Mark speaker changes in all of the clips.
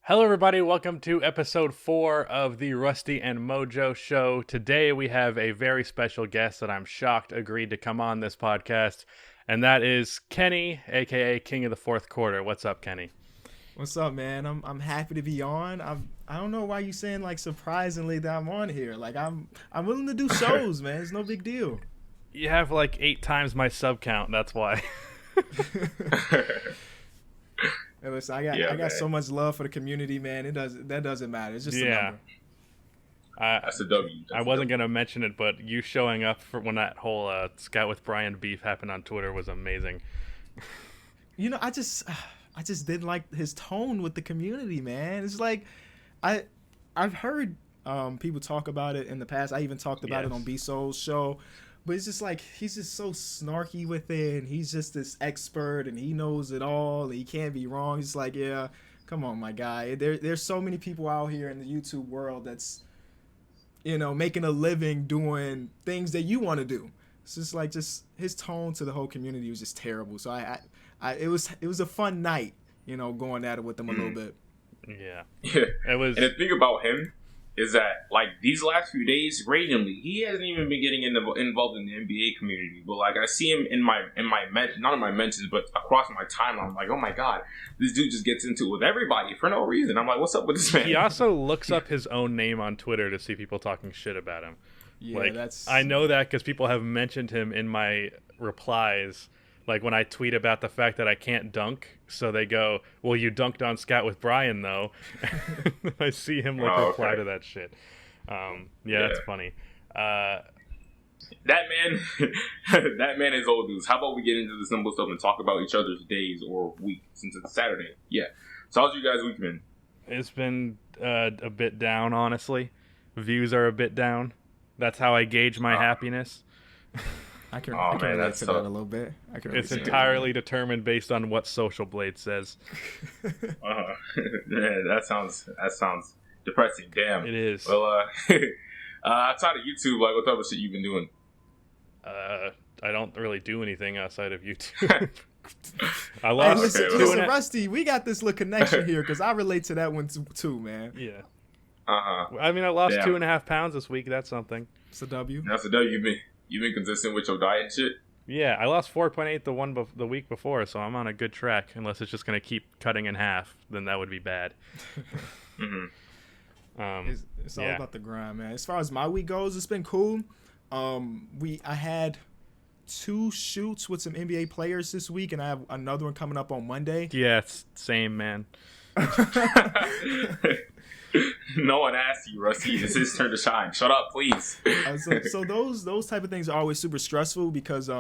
Speaker 1: Hello, everybody. Welcome to episode 4 of the Rusty and Mojo show. Today, we have a very special guest that I'm shocked agreed to come on this podcast, and that is Kenny, aka King of the Fourth Quarter. What's up, Kenny?
Speaker 2: What's up, man? I'm happy to be on. I don't know why you saying like surprisingly that I'm on here. Like I'm willing to do shows, man. It's no big deal.
Speaker 1: You have like 8 times my sub count. That's why.
Speaker 2: Hey, listen, I got so much love for the community, man. That doesn't matter. It's just a number.
Speaker 3: That's a W.
Speaker 1: I wasn't gonna mention it, but you showing up for when that whole Scout with Brian beef happened on Twitter was amazing.
Speaker 2: You know, I just didn't like his tone with the community, man. It's like I've heard people talk about it in the past. I even talked about it on B-Soul's show. But it's just like he's just so snarky with it, and he's just this expert, and he knows it all, and he can't be wrong. He's like, yeah, come on, my guy. There's so many people out here in the YouTube world that's, you know, making a living doing things that you want to do. It's just like his tone to the whole community was just terrible. So it was a fun night, you know, going at it with him a little bit.
Speaker 1: Yeah,
Speaker 3: it was. And the thing about him is that, like, these last few days, randomly, he hasn't even been getting involved in the NBA community. But, like, I see him in my not in my mentions, but across my timeline. I'm like, oh my god, this dude just gets into it with everybody for no reason. I'm like, what's up with this man?
Speaker 1: He also looks up his own name on Twitter to see people talking shit about him.
Speaker 2: Yeah,
Speaker 1: like, I know that because people have mentioned him in my replies. Like, when I tweet about the fact that I can't dunk, so they go, well, you dunked on Scout with Brian, though. I see him, reply to that shit. That's funny.
Speaker 3: That man is old news. How about we get into the simple stuff and talk about each other's days or week, since it's Saturday? Yeah. So how's you guys' week been?
Speaker 1: It's been a bit down, honestly. Views are a bit down. That's how I gauge my happiness.
Speaker 2: I can relate to that a little bit.
Speaker 1: It's entirely determined based on what Social Blade says.
Speaker 3: Yeah, that sounds depressing. Damn.
Speaker 1: It is.
Speaker 3: Well, outside of YouTube, like, what type of shit you been doing?
Speaker 1: I don't really do anything outside of YouTube. I lost.
Speaker 2: Listen, Rusty, we got this little connection here because I relate to that one too, man.
Speaker 1: Yeah. I mean, I lost 2.5 pounds this week. That's something.
Speaker 2: It's a W.
Speaker 3: That's a W. You've been consistent with your diet and shit?
Speaker 1: Yeah, I lost 4.8 the week before, so I'm on a good track. Unless it's just going to keep cutting in half, then that would be bad.
Speaker 2: It's all about the grind, man. As far as my week goes, it's been cool. I had 2 shoots with some NBA players this week, and I have another one coming up on Monday.
Speaker 1: Yeah, it's same, man.
Speaker 3: No one asked you, Rusty. It's his turn to shine. Shut up, please.
Speaker 2: So those type of things are always super stressful because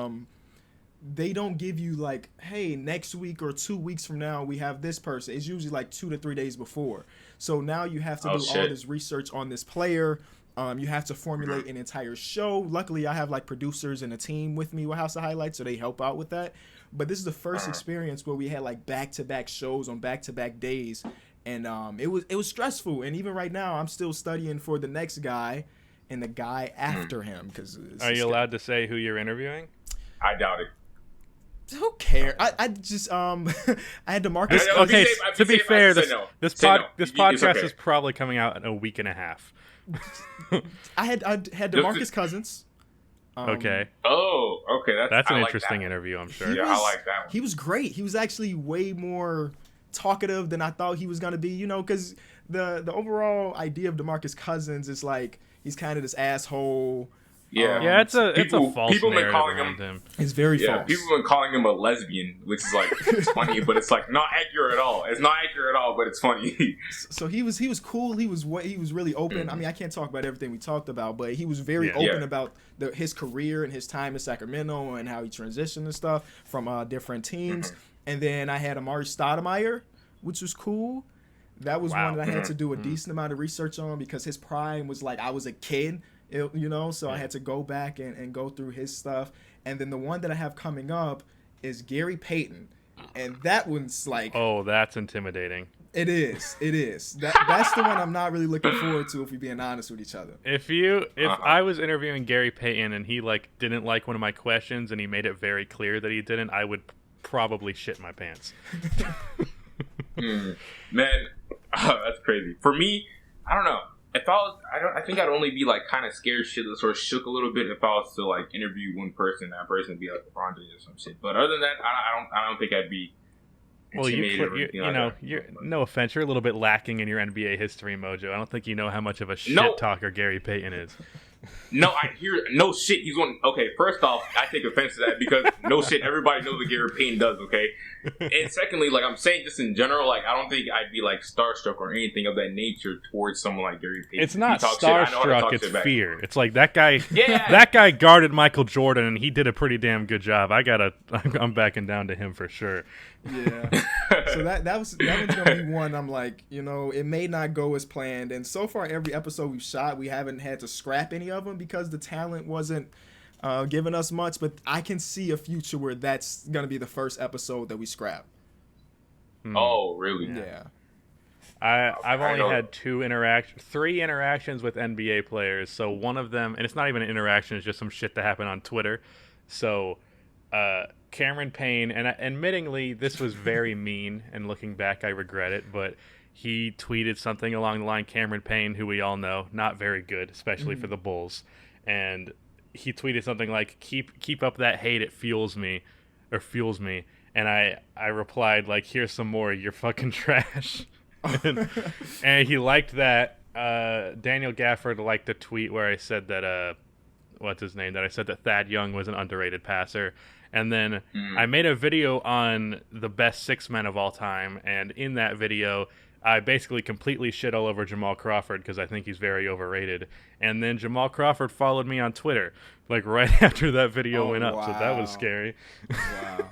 Speaker 2: they don't give you like, hey, next week or 2 weeks from now we have this person. It's usually like 2 to 3 days before. So now you have to do all this research on this player. You have to formulate an entire show. Luckily, I have like producers and a team with me with House of Highlights, so they help out with that. But this is the first experience where we had like back-to-back shows on back-to-back days. And it was stressful, and even right now, I'm still studying for the next guy and the guy after him.
Speaker 1: Are you allowed to say who you're interviewing?
Speaker 3: I doubt it.
Speaker 2: Who cares? I just I had DeMarcus.
Speaker 1: Okay, to be fair, this podcast is probably coming out in a week and a half.
Speaker 2: I had DeMarcus Cousins.
Speaker 1: Okay.
Speaker 3: Oh, okay.
Speaker 1: That's an interesting interview, I'm sure.
Speaker 3: I like that one.
Speaker 2: He was great. He was actually way more talkative than I thought he was going to be, you know, because the overall idea of DeMarcus Cousins is like he's kind of this asshole.
Speaker 1: Yeah, it's a false
Speaker 3: people
Speaker 1: narrative
Speaker 3: been calling
Speaker 1: around him.
Speaker 2: It's very false.
Speaker 3: People have been calling him a lesbian, which is like it's funny, but it's like not accurate at all. It's not accurate at all, but it's funny.
Speaker 2: So he was cool. He was really open. I mean, I can't talk about everything we talked about, but he was very open about his career and his time in Sacramento and how he transitioned and stuff from different teams. And then I had Amari Stoudemire, which was cool. That was one that I had to do a decent amount of research on because his prime was like I was a kid, you know, so I had to go back and go through his stuff. And then the one that I have coming up is Gary Payton. And that one's like...
Speaker 1: Oh, that's intimidating.
Speaker 2: It is. That's the one I'm not really looking forward to if we're being honest with each other.
Speaker 1: If I was interviewing Gary Payton and he didn't like one of my questions and he made it very clear that he didn't, I would probably shit my pants.
Speaker 3: Man, That's crazy. For me, I don't know. If I was, I think I'd only be like kind of scared shitless or shook a little bit if I was to like interview one person. That person would be like LeBron James or some shit. But other than that, I don't think I'd be.
Speaker 1: Well, you're no offense, you're a little bit lacking in your NBA history, Mojo. I don't think you know how much of a shit talker Gary Payton is.
Speaker 3: No, I hear no shit. He's one. Okay, first off, I take offense to that because no shit. Everybody knows what Gary Payton does. Okay, and secondly, like I'm saying, just in general, like I don't think I'd be like starstruck or anything of that nature towards someone like Gary Payton.
Speaker 1: It's not starstruck. It's fear. It's like that guy. Yeah. That guy guarded Michael Jordan, and he did a pretty damn good job. I'm backing down to him for sure.
Speaker 2: Yeah. So that one's gonna be one. I'm like, it may not go as planned, and so far every episode we've shot, we haven't had to scrap any of them because the talent wasn't giving us much. But I can see a future where that's gonna be the first episode that we scrap.
Speaker 3: Oh, really?
Speaker 2: Yeah.
Speaker 1: I've only had three interactions with NBA players. So one of them, and it's not even an interaction; it's just some shit that happened on Twitter. So. Cameron Payne, and admittingly, this was very mean, and looking back, I regret it, but he tweeted something along the line, Cameron Payne, who we all know, not very good, especially for the Bulls, and he tweeted something like, keep up that hate, it fuels me, and I replied, like, here's some more, you're fucking trash, and he liked that. Daniel Gafford liked a tweet where I said that, that I said that Thad Young was an underrated passer. And then I made a video on the best six men of all time. And in that video, I basically completely shit all over Jamal Crawford because I think he's very overrated. And then Jamal Crawford followed me on Twitter, like right after that video went up. Wow. So that was scary.
Speaker 2: Wow.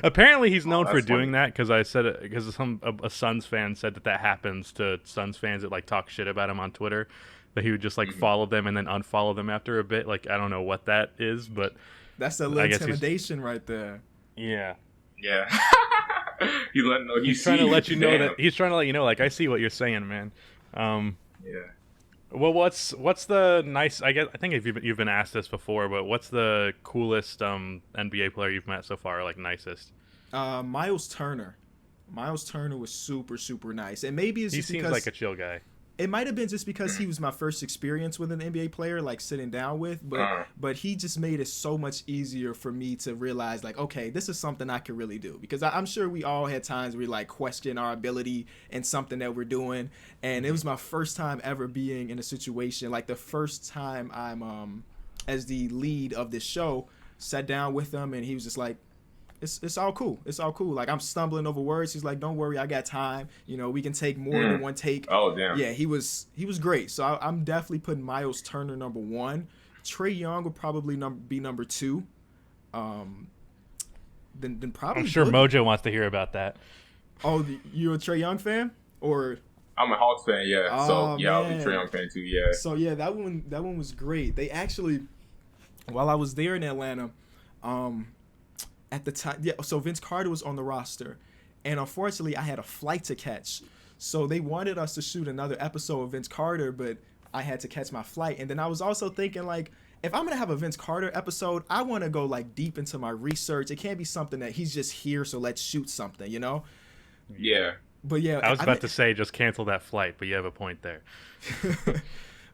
Speaker 1: Apparently he's known for doing that because I said it because a Suns fan said that happens to Suns fans that like talk shit about him on Twitter. That he would just like follow them and then unfollow them after a bit. Like I don't know what that is, but
Speaker 2: that's a little intimidation right there.
Speaker 3: Yeah.
Speaker 1: He's trying to let you know that he's trying to let you know. Like I see what you're saying, man.
Speaker 3: Yeah.
Speaker 1: Well, what's the nice? I think if you've been asked this before, but what's the coolest NBA player you've met so far? Like nicest?
Speaker 2: Miles Turner. Miles Turner was super super nice, and maybe it's just
Speaker 1: seems like a chill guy.
Speaker 2: It might have been just because he was my first experience with an NBA player, like sitting down with, but he just made it so much easier for me to realize, like, okay, this is something I can really do. Because I'm sure we all had times where we like question our ability in something that we're doing, and it was my first time ever being in a situation, like the first time I'm as the lead of this show, sat down with him, and he was just like, It's all cool. It's all cool. Like I'm stumbling over words. He's like, "Don't worry, I got time. We can take more than one take."
Speaker 3: Oh damn.
Speaker 2: Yeah, he was great. So I'm definitely putting Miles Turner number 1. Trae Young would probably be number 2. Then probably.
Speaker 1: I'm sure Mojo wants to hear about that.
Speaker 2: Oh, you're a Trae Young fan, or?
Speaker 3: I'm a Hawks fan. Yeah.
Speaker 2: Oh,
Speaker 3: so yeah,
Speaker 2: man.
Speaker 3: I'll be Trae Young fan too. Yeah.
Speaker 2: So yeah, that one was great. They actually, while I was there in Atlanta, at the time, so Vince Carter was on the roster, and unfortunately I had a flight to catch, so they wanted us to shoot another episode of Vince Carter, but I had to catch my flight. And then I was also thinking, like, if I'm gonna have a Vince Carter episode, I want to go like deep into my research. It can't be something that he's just here, so let's shoot something,
Speaker 3: Yeah.
Speaker 2: But yeah,
Speaker 1: I was about to say just cancel that flight, but you have a point there.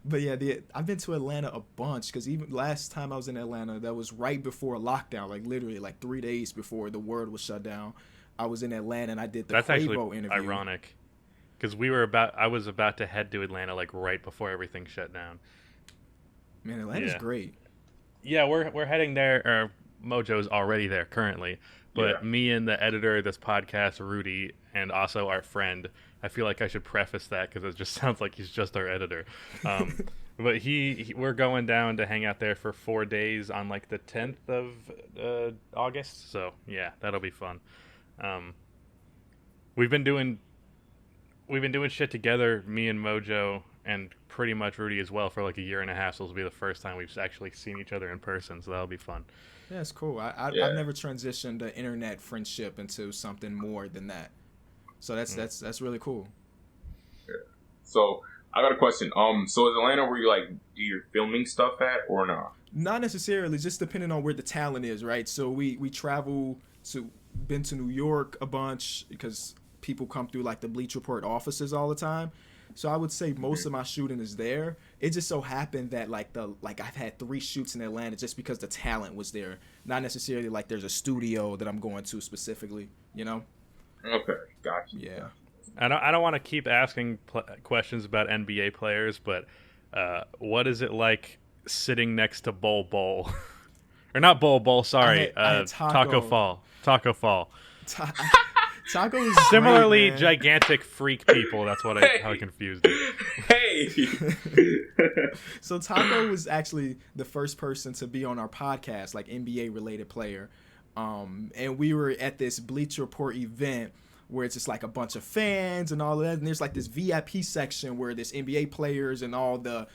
Speaker 2: But yeah, I've been to Atlanta a bunch because even last time I was in Atlanta, that was right before lockdown, like literally like 3 days before the world was shut down. I was in Atlanta and I did the
Speaker 1: That's
Speaker 2: Quavo
Speaker 1: actually
Speaker 2: interview.
Speaker 1: Ironic, because I was about to head to Atlanta like right before everything shut down.
Speaker 2: Man, Atlanta's great.
Speaker 1: Yeah, we're heading there. Mojo's already there currently, but me and the editor of this podcast, Rudy, and also our friend. I feel like I should preface that because it just sounds like he's just our editor. But we're going down to hang out there for 4 days on like the 10th of August. So yeah, that'll be fun. We've been doing shit together, me and Mojo, and pretty much Rudy as well, for like a year and a half. So this will be the first time we've actually seen each other in person. So that'll be fun.
Speaker 2: Yeah, it's cool. I've never transitioned an internet friendship into something more than that. So that's really cool.
Speaker 3: Yeah. So I got a question. So is Atlanta where you like do your filming stuff at or not?
Speaker 2: Not necessarily, just depending on where the talent is, right? So we travel been to New York a bunch because people come through like the Bleach Report offices all the time. So I would say most of my shooting is there. It just so happened that I've had 3 shoots in Atlanta just because the talent was there, not necessarily like there's a studio that I'm going to specifically, you know?
Speaker 3: Okay, gotcha.
Speaker 2: Yeah.
Speaker 1: I don't want to keep asking questions about NBA players, but what is it like sitting next to Bol Bol? Or not Bol Bol, sorry.
Speaker 2: I had
Speaker 1: Taco Fall.
Speaker 2: Taco is
Speaker 1: similarly
Speaker 2: great,
Speaker 1: gigantic freak people. That's what how I confused it.
Speaker 3: Hey.
Speaker 2: So Taco was actually the first person to be on our podcast, like NBA related player. And we were at this Bleach Report event where it's just like a bunch of fans and all of that. And there's like this VIP section where there's NBA players and all the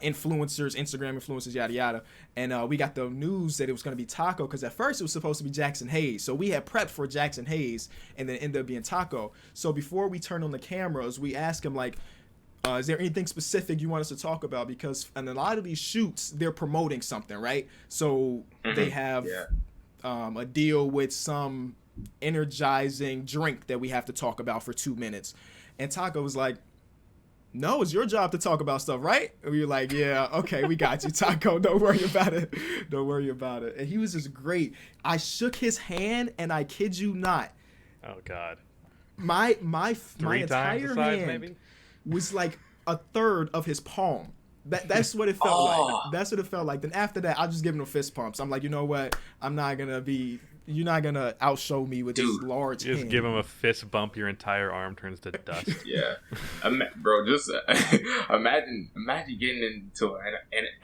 Speaker 2: influencers, Instagram influencers, yada yada. And we got the news that it was going to be Taco, because at first it was supposed to be Jackson Hayes. So we had prepped for Jackson Hayes, and then it ended up being Taco. So before we turned on the cameras, we asked him like, is there anything specific you want us to talk about? Because in a lot of these shoots, they're promoting something, right? So they have a deal with some energizing drink that we have to talk about for 2 minutes. And Taco was like, no, it's your job to talk about stuff, right? And we were like, yeah, okay, we got you, Taco. Don't worry about it. Don't worry about it. And he was just great. I shook his hand, and I kid you not.
Speaker 1: Oh, God.
Speaker 2: My
Speaker 1: Three times
Speaker 2: entire
Speaker 1: the size,
Speaker 2: hand
Speaker 1: maybe?
Speaker 2: was like a third of his palm. That's what it felt like. That's what it felt like. Then after that, I just give him fist pumps. I'm like, you know what? You're not gonna outshow me with this large hand.
Speaker 1: Just give him a fist bump, your entire arm turns to dust.
Speaker 3: Yeah, bro. Just imagine getting into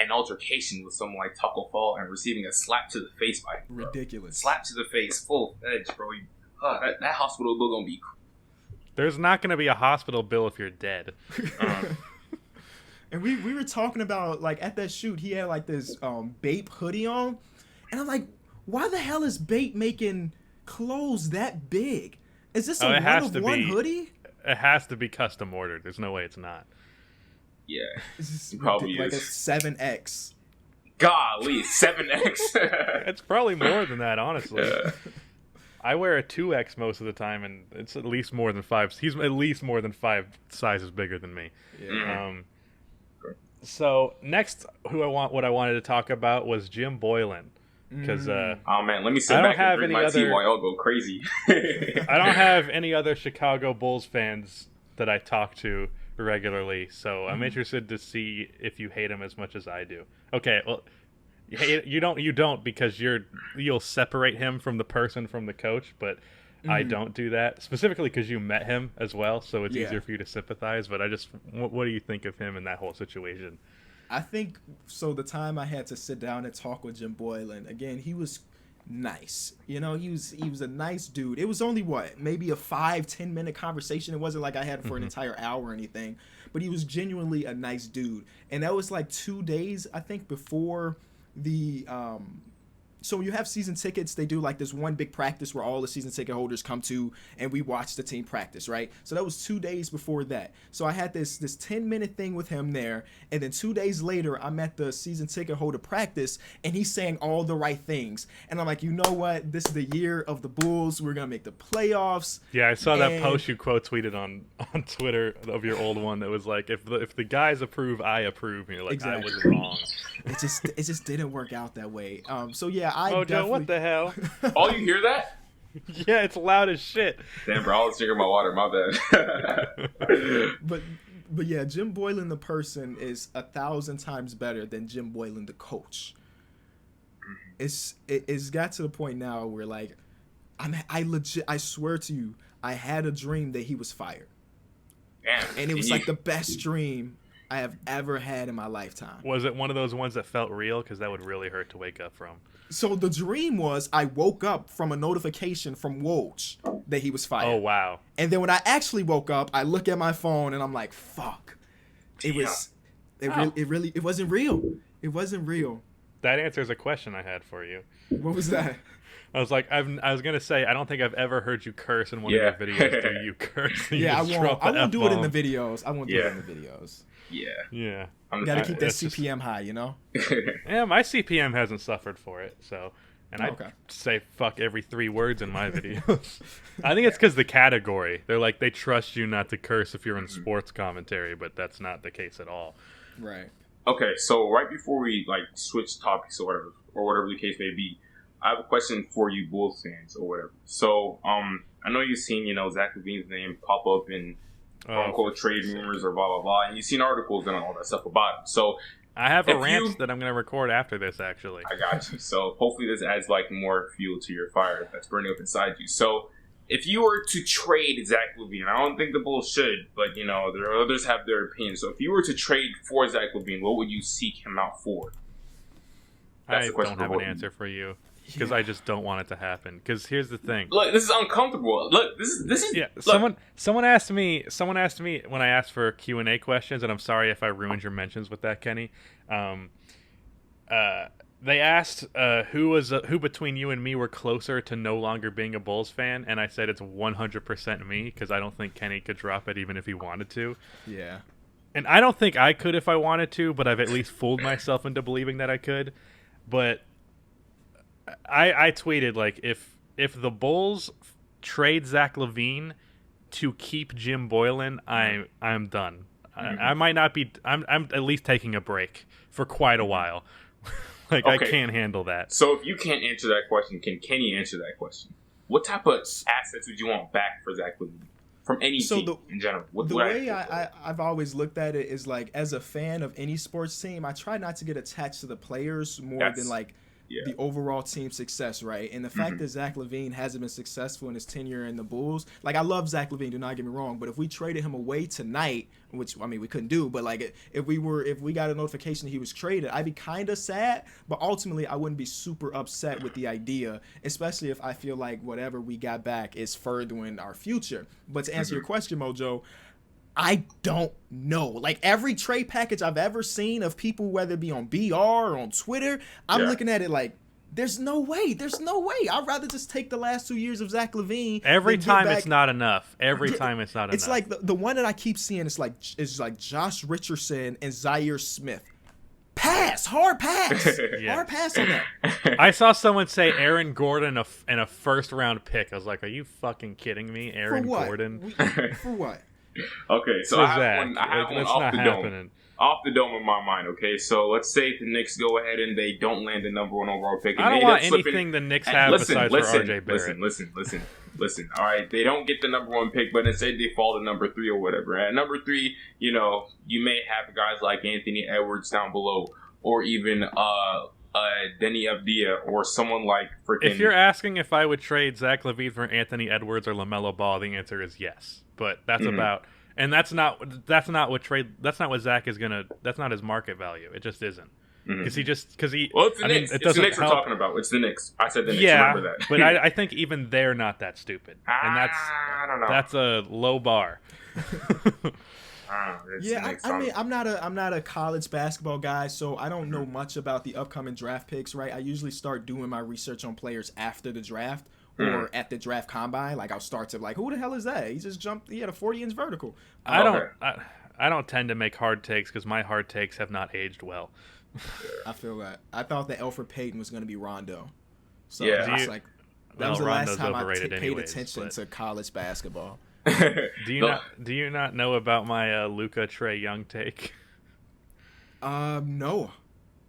Speaker 3: an altercation with someone like Taco Fall and receiving a slap to the face by him, bro.
Speaker 2: Ridiculous.
Speaker 3: Slap to the face, full edge, bro. That hospital bill gonna be.
Speaker 1: There's not gonna be a hospital bill if you're dead.
Speaker 2: And we were talking about, like, at that shoot, he had like this Bape hoodie on, and I'm like, why the hell is Bape making clothes that big? Is this a one-of-one hoodie?
Speaker 1: It has to be custom ordered. There's no way it's not.
Speaker 3: Yeah,
Speaker 2: it's
Speaker 3: probably
Speaker 2: like
Speaker 3: is.
Speaker 2: a 7X.
Speaker 3: Golly, 7X.
Speaker 1: It's probably more than that, honestly.
Speaker 3: Yeah.
Speaker 1: I wear a 2X most of the time, and it's at least more than 5. He's at least more than 5 sizes bigger than me.
Speaker 2: Yeah.
Speaker 1: So next, what I wanted to talk about was Jim Boylan. Because
Speaker 3: oh man, let me sit back and drink my tea while y'all go crazy.
Speaker 1: I don't have any other Chicago Bulls fans that I talk to regularly, so I'm interested to see if you hate him as much as I do. Okay, well, you don't because you'll separate him from the person from the coach, but I don't do that specifically because you met him as well, so it's easier for you to sympathize. But what do you think of him in that whole situation?
Speaker 2: I think so. The time I had to sit down and talk with Jim Boylan again, he was nice. You know, he was a nice dude. It was only maybe a 5-10 minute conversation. It wasn't like I had for an entire hour or anything. But he was genuinely a nice dude. And that was like 2 days, I think, before the so when you have season tickets, they do like this one big practice where all the season ticket holders come to, and we watch the team practice, right? So that was 2 days before that. So I had this 10-minute thing with him there, and then 2 days later, I'm at the season ticket holder practice, and he's saying all the right things. And I'm like, you know what? This is the year of the Bulls. We're gonna make the playoffs.
Speaker 1: Yeah, I saw that post you quote tweeted on Twitter of your old one that was like, if the guys approve, I approve. And you're like, exactly. I was wrong.
Speaker 2: It just didn't work out that way. So yeah.
Speaker 1: Mojo, what the hell?
Speaker 3: Oh, you hear that?
Speaker 1: Yeah, it's loud as shit.
Speaker 3: Damn, bro, I was drinking my water. My bad.
Speaker 2: But yeah, Jim Boylan the person is 1,000 times better than Jim Boylan the coach. It's got to the point now where like I swear to you, I had a dream that he was fired.
Speaker 3: Damn.
Speaker 2: And it was like the best dream I have ever had in my lifetime.
Speaker 1: Was it one of those ones that felt real? Because that would really hurt to wake up from.
Speaker 2: So the dream was I woke up from a notification from Woj that he was fired.
Speaker 1: Oh, wow.
Speaker 2: And then when I actually woke up, I look at my phone and I'm like, fuck. It wasn't real. It wasn't real.
Speaker 1: That answers a question I had for you.
Speaker 2: What was that?
Speaker 1: I was like, I was gonna say, I don't think I've ever heard you curse in one of your videos. Do you curse?
Speaker 2: I won't do it in the videos. I won't do it in the videos.
Speaker 1: Yeah.
Speaker 2: You gotta keep that CPM high, you know?
Speaker 1: Yeah, my CPM hasn't suffered for it, so. and I say fuck every 3 words in my videos. I think it's because the category. They're like, they trust you not to curse if you're in sports commentary, but that's not the case at all.
Speaker 2: Right.
Speaker 3: Okay, so right before we like switch topics or whatever the case may be, I have a question for you Bulls fans or whatever. So, I know you've seen, Zach LaVine's name pop up in quote-unquote trade rumors or blah, blah, blah, and you've seen articles and all that stuff about him. So,
Speaker 1: I have a rant that I'm going to record after this, actually.
Speaker 3: I got you. So, hopefully this adds, like, more fuel to your fire that's burning up inside you. So, if you were to trade Zach LaVine, I don't think the Bulls should, but, there are others have their opinions. So, if you were to trade for Zach LaVine, what would you seek him out for?
Speaker 1: That's I don't have an answer for you. Because I just don't want it to happen. Because here's the thing.
Speaker 3: Look, this is uncomfortable. Look, this is.
Speaker 1: Yeah. Look. Someone asked me when I asked for Q&A questions, and I'm sorry if I ruined your mentions with that, Kenny. They asked who between you and me were closer to no longer being a Bulls fan, and I said it's 100% me because I don't think Kenny could drop it even if he wanted to.
Speaker 2: Yeah. And
Speaker 1: I don't think I could if I wanted to, but I've at least fooled myself into believing that I could. But I tweeted, like, if the Bulls trade Zach LaVine to keep Jim Boylan, I'm done. Mm-hmm. I might not be. I'm at least taking a break for quite a while. Like, okay. I can't handle that.
Speaker 3: So if you can't answer that question, can Kenny answer that question? What type of assets would you want back for Zach LaVine from any team in general?
Speaker 2: The way I've always looked at it is, like, as a fan of any sports team, I try not to get attached to the players more than, like, the overall team success, right? And the fact that Zach LaVine hasn't been successful in his tenure in the Bulls, like, I love Zach LaVine, do not get me wrong, but if we traded him away tonight, which, I mean, we couldn't do, but, like, if we got a notification he was traded, I'd be kind of sad, but ultimately I wouldn't be super upset with the idea, especially if I feel like whatever we got back is furthering our future. But to answer your question, Mojo, I don't know. Like, every trade package I've ever seen of people, whether it be on BR or on Twitter, I'm looking at it like, there's no way. I'd rather just take the last 2 years of Zach LaVine.
Speaker 1: Every time it's not enough.
Speaker 2: It's like the one that I keep seeing is like Josh Richardson and Zaire Smith. Hard pass. Hard pass on that.
Speaker 1: I saw someone say Aaron Gordon and a first round pick. I was like, are you fucking kidding me, Aaron Gordon?
Speaker 2: For what?
Speaker 3: Okay, so I have one off the dome in my mind. Okay, so let's say if the Knicks go ahead and they don't land the number 1 overall pick. And
Speaker 1: I don't want anything the Knicks have besides for RJ Barrett.
Speaker 3: Listen. All right, they don't get the number 1 pick, but instead they fall to number 3 or whatever. At number 3, you may have guys like Anthony Edwards down below, or even Denny Avdia, or someone like freaking.
Speaker 1: If you're asking if I would trade Zach LaVine for Anthony Edwards or LaMelo Ball, the answer is yes. But that's about, and that's not what Zach is gonna. That's not his market value. It just isn't. Because he.
Speaker 3: Well, it's the Knicks. It's the Knicks we're talking about. It's the Knicks. I said the Knicks.
Speaker 1: Yeah,
Speaker 3: remember that.
Speaker 1: But I think even they're not that stupid, and
Speaker 3: I don't know.
Speaker 1: That's a low bar.
Speaker 2: I mean, I'm not a college basketball guy, so I don't know much about the upcoming draft picks, right? I usually start doing my research on players after the draft or at the draft combine. Like, I'll start to, like, who the hell is that? He just jumped. He had a 40-inch vertical.
Speaker 1: I don't tend to make hard takes because my hard takes have not aged well.
Speaker 2: I feel that. I thought that Elfrid Payton was going to be Rondo. So
Speaker 3: yeah,
Speaker 2: that was the last time I paid attention to college basketball.
Speaker 1: Do you not know about my Luka Trae Young take?
Speaker 2: No.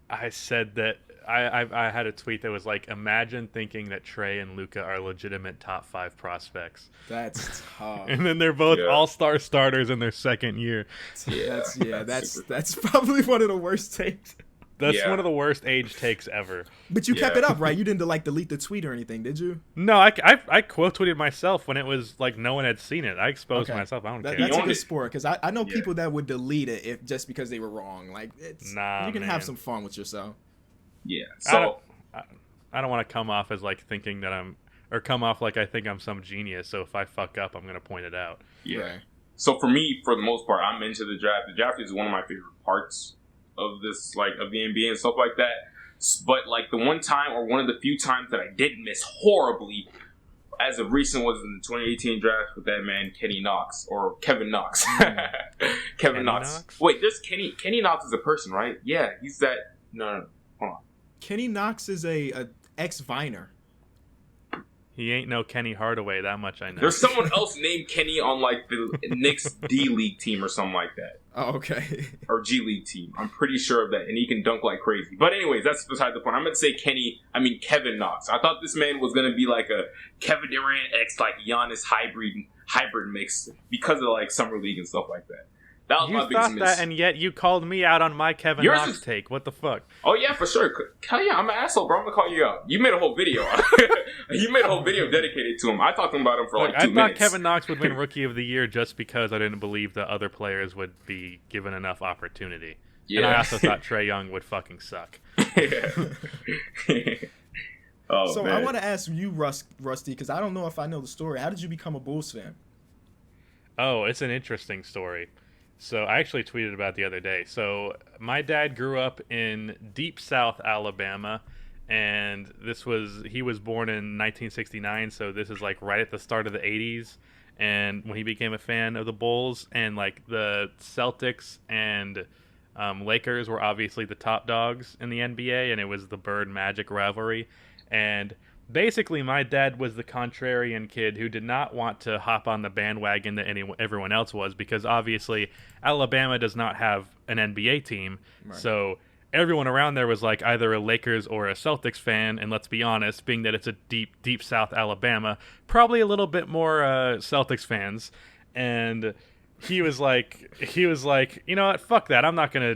Speaker 1: I said that I had a tweet that was like, imagine thinking that Trae and Luka are legitimate top 5 prospects.
Speaker 2: That's tough.
Speaker 1: And then they're both all-star starters in their second year.
Speaker 2: That's probably one of the worst takes.
Speaker 1: That's one of the worst age takes ever.
Speaker 2: But you kept it up, right? You didn't delete the tweet or anything, did you?
Speaker 1: No, I quote tweeted myself when it was like no one had seen it. I exposed myself. I don't care.
Speaker 2: That's a good sport because I know people that would delete it just because they were wrong. Like, you can have some fun with yourself.
Speaker 3: Yeah. So
Speaker 1: I don't want to come off as like thinking that come off like I think I'm some genius. So if I fuck up, I'm gonna point it out.
Speaker 3: Yeah. Right. So for me, for the most part, I'm into the draft. The draft is one of my favorite parts of this, like, of the NBA and stuff like that. But like the one time or one of the few times that I did miss horribly as of recent was in the 2018 draft with that man Kevin Knox. Kevin Knox. Wait, there's Kenny Knox is a person, right? Yeah, he's that. No, hold on.
Speaker 2: Kenny Knox is a ex-Viner.
Speaker 1: He ain't no Kenny Hardaway, that much I know.
Speaker 3: There's someone else named Kenny on like the Knicks D League team or something like that.
Speaker 2: Oh, okay.
Speaker 3: Or G League team. I'm pretty sure of that, and he can dunk like crazy. But anyways, that's beside the point. I'm gonna say Kevin Knox. I thought this man was gonna be like a Kevin Durant x like Giannis hybrid mix because of like summer league and stuff like that. That was my biggest miss.
Speaker 1: You thought that, and yet you called me out on my Kevin Knox take. What the fuck?
Speaker 3: Oh yeah, for sure. Hell yeah, I'm an asshole, bro. I'm gonna call you out. You made a whole video. You made a whole video dedicated to him. I talked about him for like 2 minutes.
Speaker 1: I thought Kevin Knox would win Rookie of the Year just because I didn't believe that other players would be given enough opportunity. Yeah. And I also thought Trae Young would fucking suck.
Speaker 3: Oh,
Speaker 2: so
Speaker 3: man.
Speaker 2: I want to ask you, Rusty, because I don't know if I know the story. How did you become a Bulls fan?
Speaker 1: Oh, it's an interesting story. So I actually tweeted about it the other day. So my dad grew up in Deep South Alabama, and he was born in 1969, so this is like right at the start of the 80s, and when he became a fan of the Bulls, and like the Celtics and Lakers were obviously the top dogs in the NBA, and it was the Bird Magic rivalry, and basically, my dad was the contrarian kid who did not want to hop on the bandwagon that everyone else was, because obviously Alabama does not have an NBA team. Right. So everyone around there was like either a Lakers or a Celtics fan, and let's be honest, being that it's a deep South Alabama, probably a little bit more Celtics fans. And he was like, you know what? Fuck that. I'm not gonna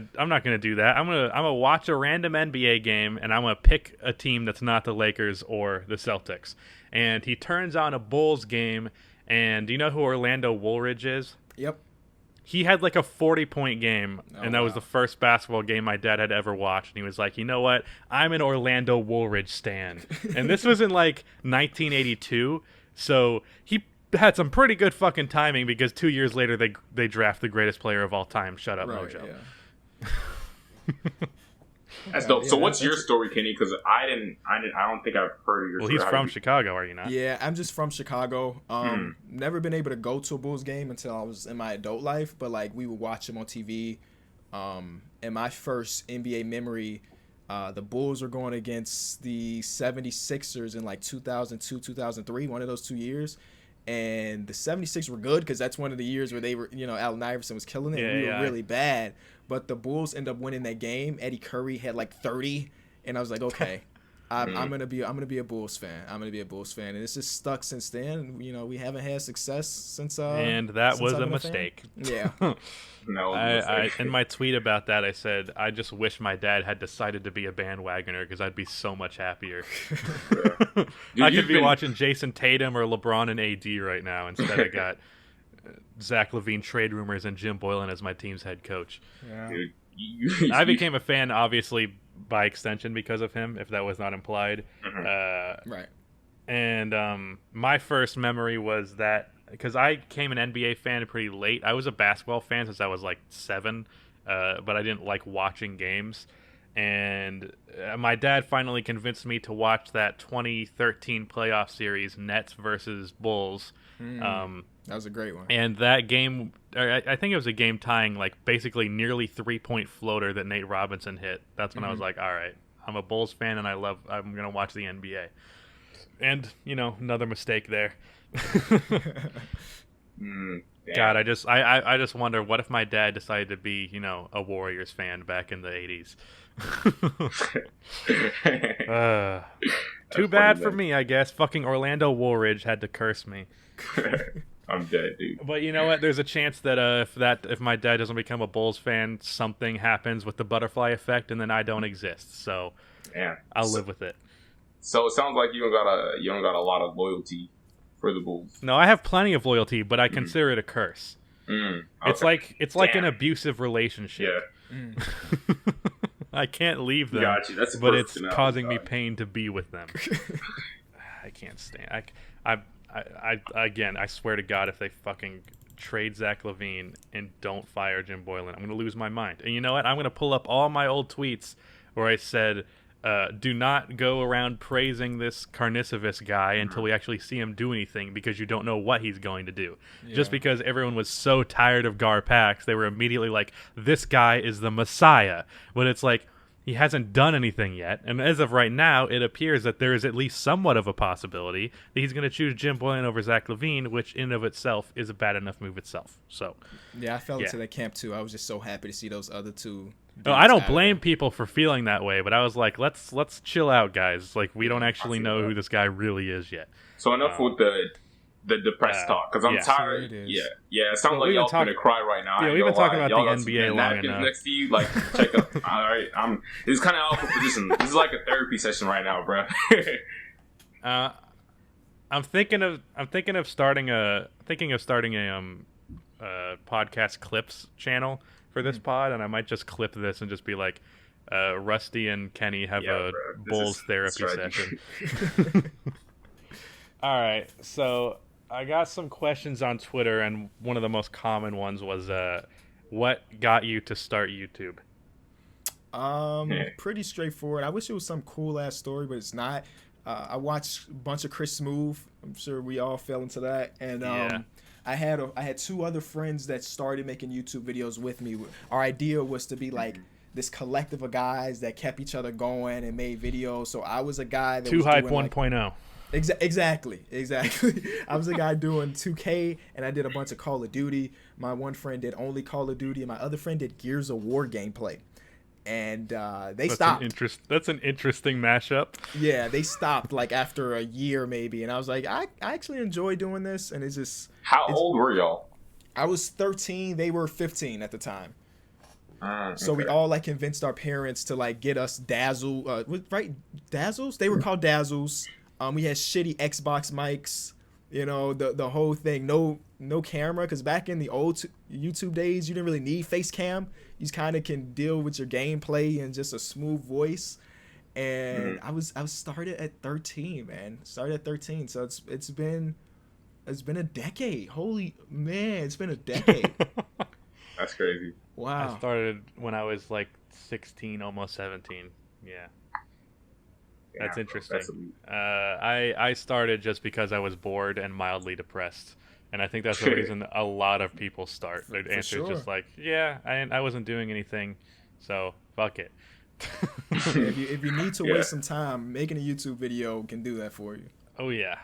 Speaker 1: do that. I'm gonna watch a random NBA game, and I'm gonna pick a team that's not the Lakers or the Celtics. And he turns on a Bulls game, and do you know who Orlando Woolridge is?
Speaker 2: Yep.
Speaker 1: He had like a 40-point game, and that was the first basketball game my dad had ever watched. And he was like, you know what? I'm an Orlando Woolridge stan. And this was in like 1982, so he had some pretty good fucking timing, because 2 years later they draft the greatest player of all time. Shut up, right, Mojo.
Speaker 2: Yeah.
Speaker 3: That's dope. So what's your story, Kenny? Because I don't think I've heard of your story.
Speaker 1: Well, he's from Chicago, are you not?
Speaker 2: Yeah, I'm just from Chicago. Never been able to go to a Bulls game until I was in my adult life, but like we would watch them on TV. And my first NBA memory, the Bulls were going against the 76ers in like 2002, 2003, one of those 2 years. And the 76 were good because that's one of the years where they were, Allen Iverson was killing it. And we were really bad. But the Bulls end up winning that game. Eddie Curry had like 30. And I was like, okay, I'm gonna be a Bulls fan. I'm gonna be a Bulls fan. And it's just stuck since then. We haven't had success since.
Speaker 1: And that was a mistake.
Speaker 2: Yeah.
Speaker 3: No,
Speaker 1: in my tweet about that, I said, I just wish my dad had decided to be a bandwagoner, because I'd be so much happier. Dude, I could be watching Jason Tatum or LeBron and AD right now. Instead, I got Zach LaVine trade rumors and Jim Boylan as my team's head coach.
Speaker 2: Yeah.
Speaker 3: Dude,
Speaker 1: I became a fan, obviously, by extension because of him, if that was not implied.
Speaker 2: Right.
Speaker 1: And my first memory was that, because I became an NBA fan pretty late. I was a basketball fan since I was like 7, but I didn't like watching games. And my dad finally convinced me to watch that 2013 playoff series, Nets versus Bulls.
Speaker 2: That was a great one.
Speaker 1: And that game, I think it was a game tying, like basically nearly 3-point floater that Nate Robinson hit. That's when I was like, all right, I'm a Bulls fan and I'm going to watch the NBA. And, another mistake there. God, I just wonder, what if my dad decided to be, a Warriors fan back in the 80s? Too bad for me, I guess. Fucking Orlando Woolridge had to curse me.
Speaker 3: I'm dead, dude.
Speaker 1: But you know what? There's a chance that if my dad doesn't become a Bulls fan, something happens with the butterfly effect, and then I don't exist. So
Speaker 3: yeah,
Speaker 1: I'll live with it.
Speaker 3: So it sounds like you don't got a lot of loyalty for the Bulls.
Speaker 1: No, I have plenty of loyalty, but I consider it a curse.
Speaker 3: Okay.
Speaker 1: It's like an abusive relationship.
Speaker 3: Yeah.
Speaker 1: I can't leave them,
Speaker 3: Gotcha. That's
Speaker 1: but it's causing me pain to be with them. I can't stand. I swear to God, if they fucking trade Zach LaVine and don't fire Jim Boylan, I'm gonna lose my mind. And you know what? I'm gonna pull up all my old tweets where I said, do not go around praising this Carnicevis guy until we actually see him do anything, because you don't know what he's going to do. Yeah. Just because everyone was so tired of Gar Pax, they were immediately like, this guy is the Messiah. But it's like, he hasn't done anything yet, and as of right now, it appears that there is at least somewhat of a possibility that he's going to choose Jim Boylan over Zach LaVine, which in and of itself is a bad enough move itself. So,
Speaker 2: yeah, I fell into that camp too. I was just so happy to see those other two.
Speaker 1: No, I don't blame people for feeling that way, but I was like, let's chill out, guys. Like, we don't actually know who this guy really is yet.
Speaker 3: So enough with the depressed talk, because I'm tired. It sounds like y'all gonna cry right now.
Speaker 1: Yeah, we've been talking about the NBA long enough.
Speaker 3: Next to you, like, check up. All right, this is kind of awkward position. This is like a therapy session right now, bro.
Speaker 1: I'm thinking of starting a podcast clips channel for this pod, and I might just clip this and just be like, Rusty and Kenny have a Bulls therapy session. All right, so I got some questions on Twitter, and one of the most common ones was, what got you to start YouTube?
Speaker 2: Pretty straightforward. I wish it was some cool ass story, but it's not. I watched a bunch of Chris Smooth. I'm sure we all fell into that, and I had two other friends that started making YouTube videos with me. Our idea was to be like this collective of guys that kept each other going and made videos. So I was a guy that
Speaker 1: Too
Speaker 2: was
Speaker 1: Hype
Speaker 2: doing
Speaker 1: 1.0.
Speaker 2: Exactly. I was a guy doing 2K, and I did a bunch of Call of Duty. My one friend did only Call of Duty, and my other friend did Gears of War gameplay. And they stopped.
Speaker 1: That's an interesting mashup.
Speaker 2: Yeah, they stopped like after a year maybe, and I was like, I actually enjoy doing this, and it's just.
Speaker 3: How old were y'all?
Speaker 2: I was 13. They were 15 at the time. So
Speaker 3: okay.
Speaker 2: we all like convinced our parents to like get us Dazzle, right? Dazzles? They were called Dazzles. We had shitty Xbox mics, you know, the whole thing. No camera, because back in the old YouTube days, you didn't really need face cam. You just kind of can deal with your gameplay and just a smooth voice. And I was started at 13, man. Started at 13, so it's been a decade. Holy man, it's been a decade.
Speaker 3: That's crazy.
Speaker 2: Wow.
Speaker 1: I started when I was like 16, almost 17. Yeah. That's interesting. I started just because I was bored and mildly depressed, and I think that's the reason a lot of people start. Their answer is just like, I wasn't doing anything, so fuck it.
Speaker 2: if you need to waste some time, making a YouTube video can do that for you.
Speaker 1: Oh yeah.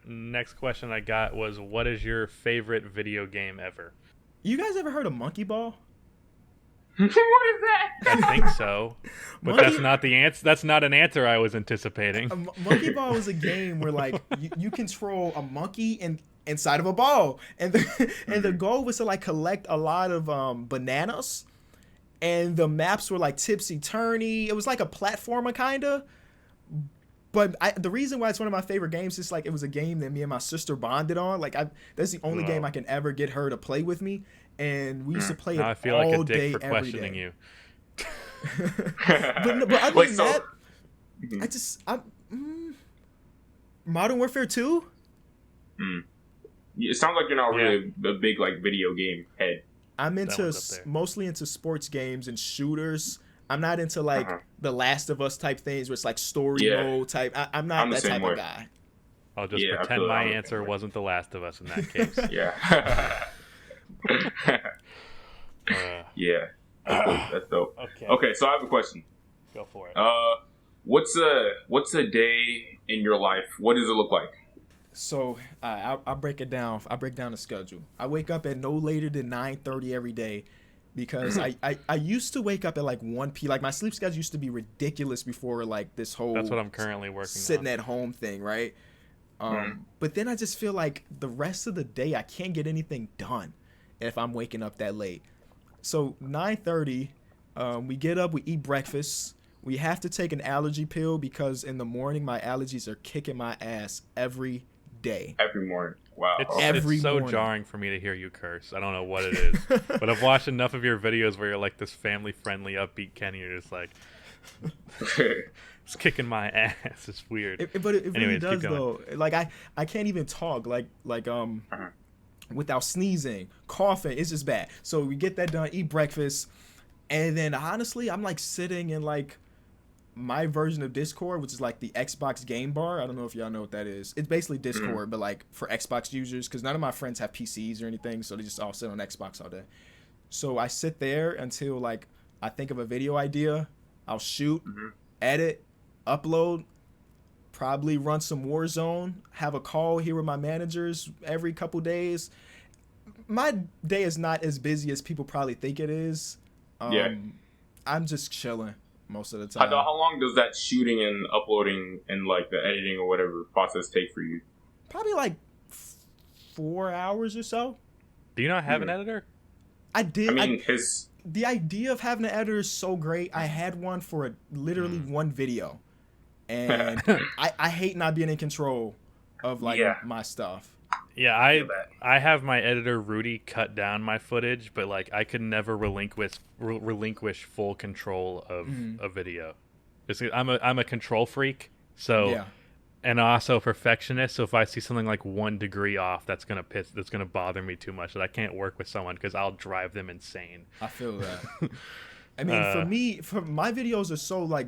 Speaker 1: Next question I got was, what is your favorite video game ever?
Speaker 2: You guys ever heard of Monkey Ball?
Speaker 3: What is that?
Speaker 1: I think so, but that's not the answer. That's not an answer I was anticipating.
Speaker 2: Monkey Ball is a game where like you control a monkey inside of a ball, and the goal was to like collect a lot of bananas, and the maps were like tipsy turny. It was like a platformer kinda. But the reason why it's one of my favorite games is like it was a game that me and my sister bonded on. Like that's the only game I can ever get her to play with me, and we used to play it
Speaker 1: I feel
Speaker 2: all
Speaker 1: like a dick
Speaker 2: day,
Speaker 1: for
Speaker 2: every
Speaker 1: questioning
Speaker 2: day.
Speaker 1: you.
Speaker 2: but other than that, Modern Warfare 2.
Speaker 3: It sounds like you're not really a big like video game head.
Speaker 2: I'm mostly into sports games and shooters. I'm not into like The Last of Us type things where it's like story mode type. I'm not that type of guy.
Speaker 1: I'll just pretend my answer wasn't The Last of Us in that case.
Speaker 3: That's dope. Okay, so I have a question.
Speaker 1: Go for it.
Speaker 3: What's a day in your life? What does it look like?
Speaker 2: So I'll break it down. I break down the schedule. I wake up at no later than 9:30 every day, because I used to wake up at like 1 p.m. Like my sleep schedule used to be ridiculous before like this whole
Speaker 1: that's what I'm currently working
Speaker 2: sitting at home thing, right? But then I just feel like the rest of the day I can't get anything done if I'm waking up that late. So 9:30, we get up, we eat breakfast. We have to take an allergy pill because in the morning my allergies are kicking my ass every day.
Speaker 3: Every morning. Wow.
Speaker 1: It's so jarring for me to hear you curse. I don't know what it is. But I've watched enough of your videos where you're like this family-friendly, upbeat Kenny. You're just like, it's kicking my ass. It's weird.
Speaker 2: But it really does, though. Like, I can't even talk, without sneezing, coughing. It's just bad. So we get that done, eat breakfast. And then, honestly, I'm, like, sitting in, like, my version of Discord, which is like the Xbox game bar. I don't know if y'all know what that is. It's basically Discord, but like for Xbox users, because none of my friends have PCs or anything, so they just all sit on Xbox all day. So I sit there until like I think of a video idea, I'll shoot, edit, upload, probably run some Warzone, have a call here with my managers every couple days. My day is not as busy as people probably think it is. I'm just chilling most of the time.
Speaker 3: How long does that shooting and uploading and like the editing or whatever process take for you?
Speaker 2: Probably like 4 hours or so.
Speaker 1: Do you not have an editor?
Speaker 2: I did.
Speaker 3: I mean,
Speaker 2: the idea of having an editor is so great. I had one for literally one video, and I hate not being in control of like my stuff.
Speaker 1: Yeah, I have my editor Rudy cut down my footage, but like I could never relinquish full control of a video. I'm a control freak, so and also a perfectionist. So if I see something like 1 degree off, that's gonna bother me too much that I can't work with someone because I'll drive them insane.
Speaker 2: I feel that. I mean, for my videos are so like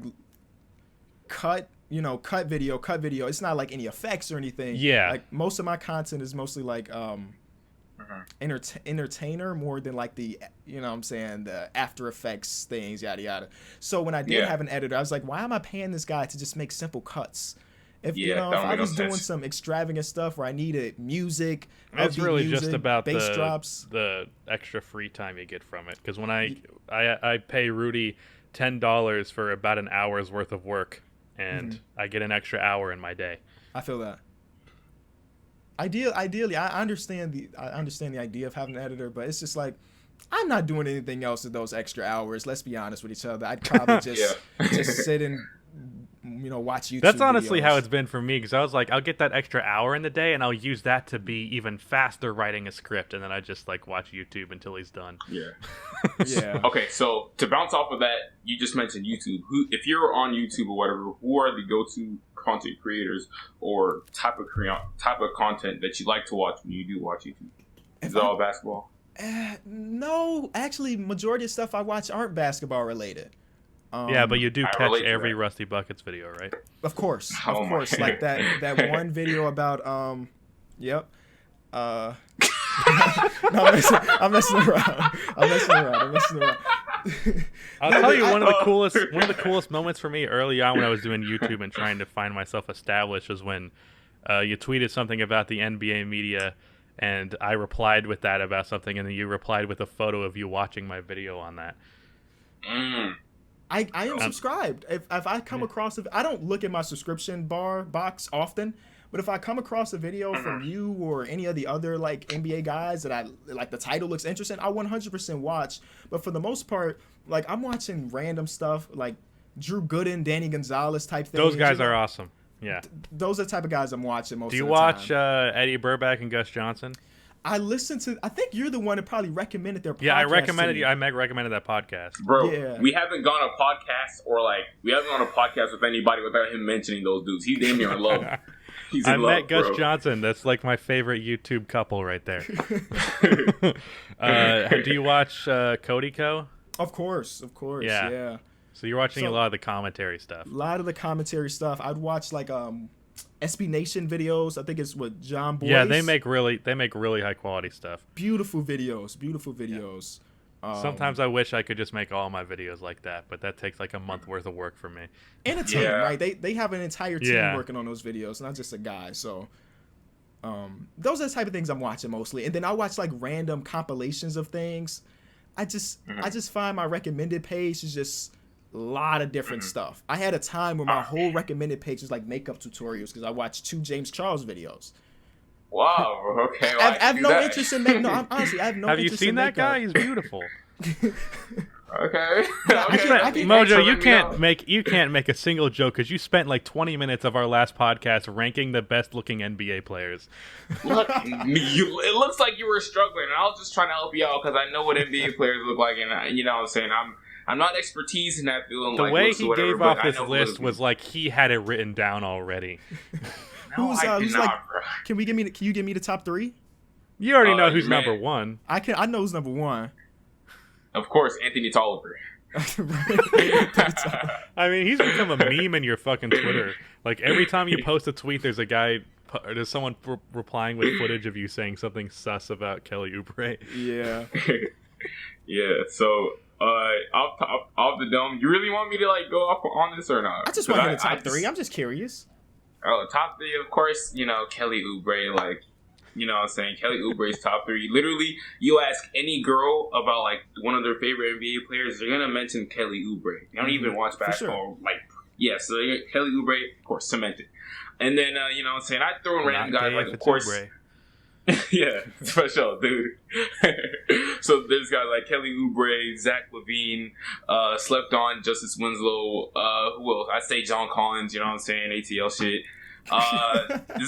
Speaker 2: cut video. It's not like any effects or anything.
Speaker 1: Yeah.
Speaker 2: Like most of my content is mostly like entertainer more than like the the After Effects things, yada yada. So when I did have an editor, I was like, why am I paying this guy to just make simple cuts? If if I was doing some extravagant stuff where I needed music,
Speaker 1: that's really just about
Speaker 2: bass drops,
Speaker 1: the extra free time you get from it. Because when I pay Rudy $10 for about an hour's worth of work, and I get an extra hour in my day.
Speaker 2: I feel that. Ideally, I understand the idea of having an editor, but it's just like I'm not doing anything else with those extra hours. Let's be honest with each other. I'd probably just sit and watch YouTube.
Speaker 1: That's honestly
Speaker 2: videos.
Speaker 1: how it's been for me, because I was like, I'll get that extra hour in the day, and I'll use that to be even faster writing a script, and then I just like watch YouTube until he's done.
Speaker 2: Yeah.
Speaker 3: Okay, so to bounce off of that, you just mentioned YouTube. If you're on YouTube or whatever, who are the go-to content creators or type of content that you like to watch when you do watch YouTube? Is it all basketball?
Speaker 2: No, actually, majority of stuff I watch aren't basketball related.
Speaker 1: Yeah, but you do catch every Rusty Buckets video, right?
Speaker 2: Of course. Like that one video about no, I'm messing around.
Speaker 1: I'll tell you one of the coolest moments for me early on when I was doing YouTube and trying to find myself established was when you tweeted something about the NBA media, and I replied with that about something, and then you replied with a photo of you watching my video on that.
Speaker 2: I am subscribed. If I come across I don't look at my subscription box often, but if I come across a video from you or any of the other like NBA guys that I like, the title looks interesting, I 100% watch. But for the most part, like I'm watching random stuff like Drew Gooden, Danny Gonzalez type things.
Speaker 1: Those guys are awesome. Yeah.
Speaker 2: Those are the type of guys I'm watching most of the time.
Speaker 1: Do you watch Eddie Burback and Gus Johnson?
Speaker 2: I think you're the one that probably recommended their podcast.
Speaker 1: Yeah, I recommended that podcast.
Speaker 3: Bro, we haven't gone on a podcast with anybody without him mentioning those dudes. He's damn near in love. He's in love,
Speaker 1: met Gus
Speaker 3: bro.
Speaker 1: Johnson. That's like my favorite YouTube couple right there. Do you watch KOT4Q?
Speaker 2: Of course. Yeah.
Speaker 1: So you're watching a lot of the commentary stuff.
Speaker 2: A lot of the commentary stuff. I'd watch like SB Nation videos. I think it's what John Boyce.
Speaker 1: Yeah, they make really high quality stuff.
Speaker 2: Beautiful videos. Yeah.
Speaker 1: Sometimes I wish I could just make all my videos like that, but that takes like a month worth of work for me.
Speaker 2: And a team, right? They have an entire team working on those videos, not just a guy. So those are the type of things I'm watching mostly. And then I watch like random compilations of things. I just find my recommended page is just a lot of different stuff. I had a time where my whole recommended page was like makeup tutorials because I watched 2 James Charles videos.
Speaker 3: Wow. Okay.
Speaker 2: I have no interest in makeup. No, honestly, I have no
Speaker 1: have
Speaker 2: interest
Speaker 1: you seen
Speaker 2: in
Speaker 1: that
Speaker 2: makeup.
Speaker 1: guy? He's beautiful.
Speaker 3: Okay.
Speaker 1: Mojo, you can't make a single joke because you spent like 20 minutes of our last podcast ranking the best looking NBA players.
Speaker 3: Look, it looks like you were struggling, and I was just trying to help you out because I know what NBA players look like, and you know what I'm saying. I'm not expertise in that field.
Speaker 1: The way he gave off this list was like he had it written down already.
Speaker 2: Who's like? Can you give me the top 3?
Speaker 1: You already know who's number 1.
Speaker 2: I know who's number 1.
Speaker 3: Of course, Anthony Tolliver.
Speaker 1: I mean, he's become a meme in your fucking Twitter. Like every time you post a tweet, there's someone replying with footage of you saying something sus about Kelly Oubre.
Speaker 2: Yeah.
Speaker 3: Yeah. So off the dome. You really want me to like go off on this or not?
Speaker 2: I just want to hit the top three. I'm just curious.
Speaker 3: Oh, top three, of course. You know, Kelly Oubre. Like, you know what I'm saying? Kelly Oubre's top three. Literally, you ask any girl about like one of their favorite NBA players, they're gonna mention Kelly Oubre. They don't even watch basketball. Sure. Like, yeah, so Kelly Oubre, of course, cemented. And then, you know what I'm saying? I throw in random guys like, of course. Yeah, for sure, dude. So there's guys like Kelly Oubre, Zach LaVine, slept on Justice Winslow. Who else? I'd say John Collins. You know what I'm saying? ATL shit.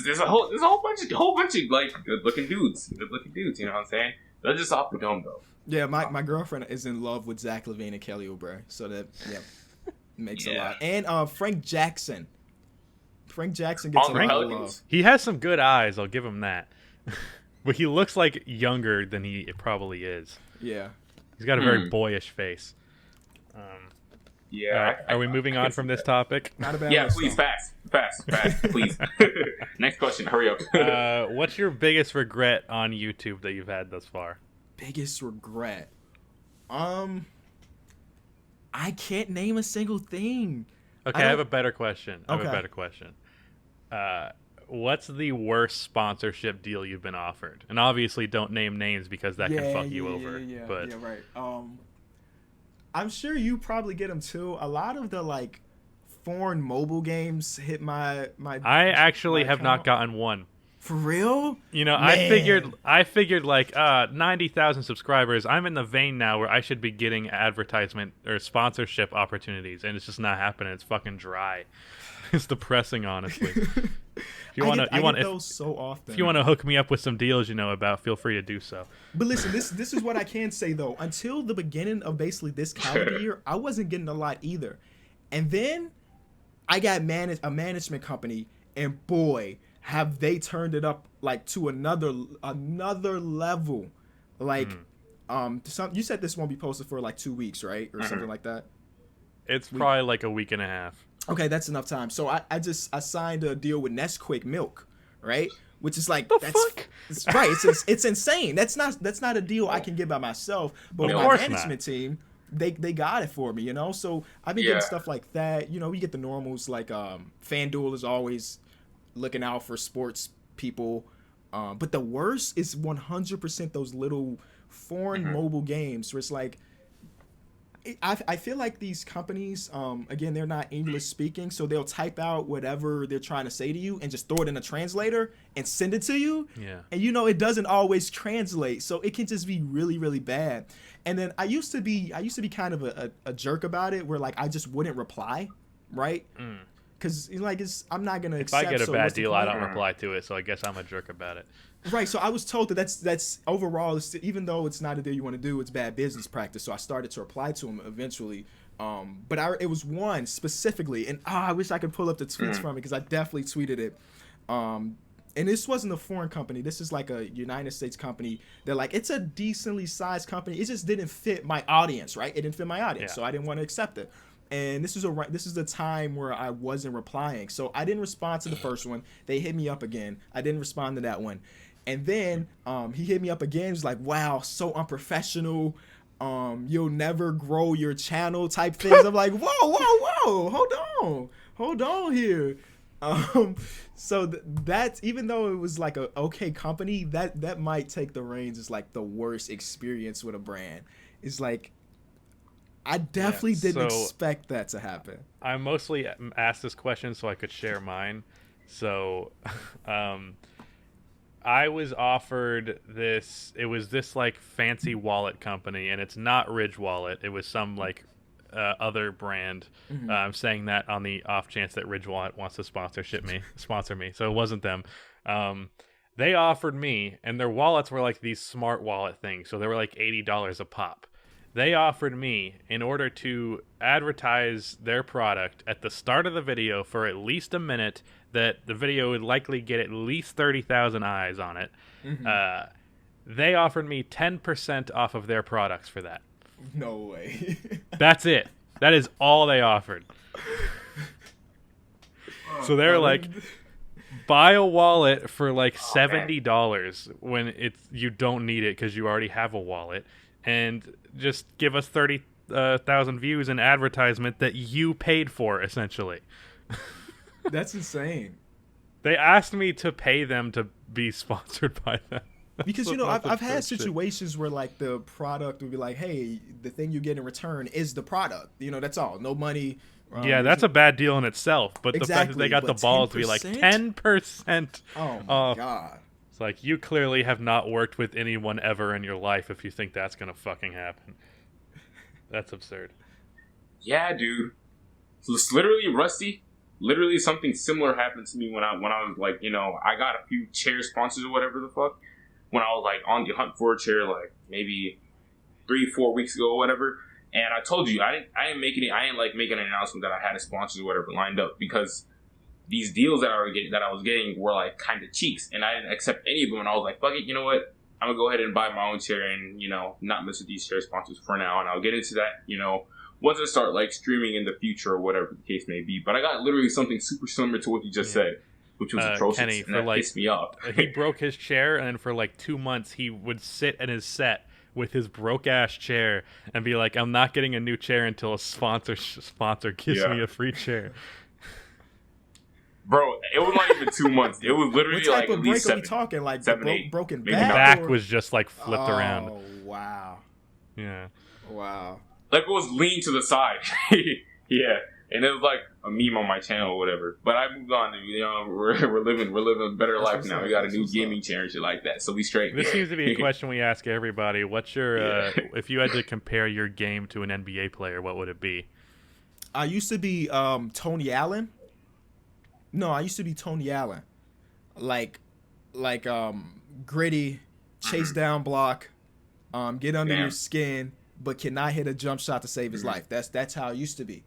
Speaker 3: There's a whole bunch of like good looking dudes. You know what I'm saying? They're just off the dome though.
Speaker 2: Yeah, my girlfriend is in love with Zach LaVine and Kelly Oubre, so that makes a lot. And Frank Jackson. Frank Jackson gets a lot of love.
Speaker 1: He has some good eyes. I'll give him that. But he looks like younger than he probably is.
Speaker 2: Yeah.
Speaker 1: He's got a very boyish face.
Speaker 3: Yeah.
Speaker 1: Are we moving on from this topic?
Speaker 2: Not a bad
Speaker 3: Yeah, please, fast, please. Next question, hurry up.
Speaker 1: What's your biggest regret on YouTube that you've had thus far?
Speaker 2: Biggest regret? I can't name a single thing.
Speaker 1: Okay, I have a better question. What's the worst sponsorship deal you've been offered? And obviously, don't name names because that can fuck you over.
Speaker 2: Yeah,
Speaker 1: right.
Speaker 2: I'm sure you probably get them too. A lot of the like foreign mobile games hit my.
Speaker 1: I actually have not gotten one.
Speaker 2: For real?
Speaker 1: You know,
Speaker 2: Man.
Speaker 1: I figured like 90,000 subscribers. I'm in the vein now where I should be getting advertisement or sponsorship opportunities, and it's just not happening. It's fucking dry. It's depressing, honestly. If you want
Speaker 2: those so often.
Speaker 1: If you want to hook me up with some deals you know about, feel free to do so.
Speaker 2: But listen, this is what I can say though. Until the beginning of basically this calendar year, I wasn't getting a lot either. And then I got a management company, and boy, have they turned it up like to another level. Like you said this won't be posted for like 2 weeks, right? Or something like that.
Speaker 1: It's probably like a week and a half.
Speaker 2: Okay, that's enough time. So I signed a deal with Nesquik Milk, right? Which is like
Speaker 1: fuck?
Speaker 2: It's, right. It's insane. That's not a deal I can get by myself. But with my management team, they got it for me, you know. So I've been getting stuff like that. You know, we get the normals like FanDuel is always looking out for sports people. But the worst is 100% those little foreign mobile games where it's like. I feel like these companies, again, they're not English speaking, so they'll type out whatever they're trying to say to you and just throw it in a translator and send it to you.
Speaker 1: Yeah.
Speaker 2: And you know it doesn't always translate, so it can just be really, really bad. And then I used to be kind of a jerk about it, where like I just wouldn't reply, right? Because like I'm not gonna accept.
Speaker 1: If I get a bad deal, I don't reply to it, so I guess I'm a jerk about it.
Speaker 2: Right, so I was told that that's overall, even though it's not a deal you want to do, it's bad business practice. So I started to reply to him eventually. But it was one specifically, and I wish I could pull up the tweets from it because I definitely tweeted it. And this wasn't a foreign company. This is like a United States company. They're like, it's a decently sized company. It just didn't fit my audience, right? It didn't fit my audience, so I didn't want to accept it. And this is the time where I wasn't replying. So I didn't respond to the first one. They hit me up again. I didn't respond to that one. And then he hit me up again. He was like, wow, so unprofessional. You'll never grow your channel type things. I'm like, whoa. Hold on here. So that's, even though it was like a okay company, that might take the reins as like the worst experience with a brand. It's like, I definitely didn't expect that to happen.
Speaker 1: I mostly asked this question so I could share mine. So, I was offered this. It was this like fancy wallet company, and it's not Ridge Wallet. It was some like other brand. I'm saying that on the off chance that Ridge Wallet wants to sponsor me. So it wasn't them. They offered me, and their wallets were like these smart wallet things. So they were like $80 a pop. They offered me, in order to advertise their product at the start of the video for at least a minute, that the video would likely get at least 30,000 eyes on it. They offered me 10% off of their products for that.
Speaker 2: No way.
Speaker 1: That's it. That is all they offered. So they're like, buy a wallet for like $70 when you don't need it because you already have a wallet, and just give us 30 100,000 views in advertisement that you paid for, essentially.
Speaker 2: That's insane.
Speaker 1: They asked me to pay them to be sponsored by them.
Speaker 2: Because, you know, I've had situations where, like, the product would be like, hey, the thing you get in return is the product. You know, that's all. No money.
Speaker 1: Yeah, that's a bad deal in itself. But the fact that they got the balls to be like, 10%.
Speaker 2: Oh, my God.
Speaker 1: It's like, you clearly have not worked with anyone ever in your life if you think that's going to fucking happen. That's absurd.
Speaker 3: Yeah, dude. So it's literally, Rusty, literally something similar happened to me when I was, like, you know, I got a few chair sponsors or whatever the fuck. When I was, like, on the hunt for a chair, like, maybe 3-4 weeks ago or whatever. And I told you, I didn't make an announcement that I had a sponsor or whatever lined up, because these deals that I was getting were, like, kind of cheeks. And I didn't accept any of them. And I was like, fuck it, you know what? I'm going to go ahead and buy my own chair and, you know, not mess with these chair sponsors for now. And I'll get into that, you know, once I start, like, streaming in the future or whatever the case may be. But I got literally something super similar to what you just said, which was atrocious,
Speaker 1: Kenny,
Speaker 3: and that pissed me off.
Speaker 1: He broke his chair, and then for like 2 months, he would sit in his set with his broke-ass chair and be like, I'm not getting a new chair until a sponsor gives me a free chair.
Speaker 3: Bro, it was not even 2 months. It was literally
Speaker 2: like
Speaker 3: at least 7.
Speaker 2: What type of break are we talking? Like
Speaker 3: 7, 8.
Speaker 2: broken
Speaker 3: Maybe
Speaker 2: back?
Speaker 1: Back was just like flipped around.
Speaker 2: Oh, wow.
Speaker 1: Yeah.
Speaker 2: Wow.
Speaker 3: Like, it was leaned to the side. Yeah. And it was like a meme on my channel or whatever. But I moved on. You know, we're living a better life now. We got a new gaming chair and shit like that. So we straight.
Speaker 1: This seems to be a question we ask everybody. What's your if you had to compare your game to an NBA player, what would it be?
Speaker 2: I used to be Tony Allen. No, I used to be Tony Allen. Like gritty, chase down block, get under your skin, but cannot hit a jump shot to save his life. That's how I used to be.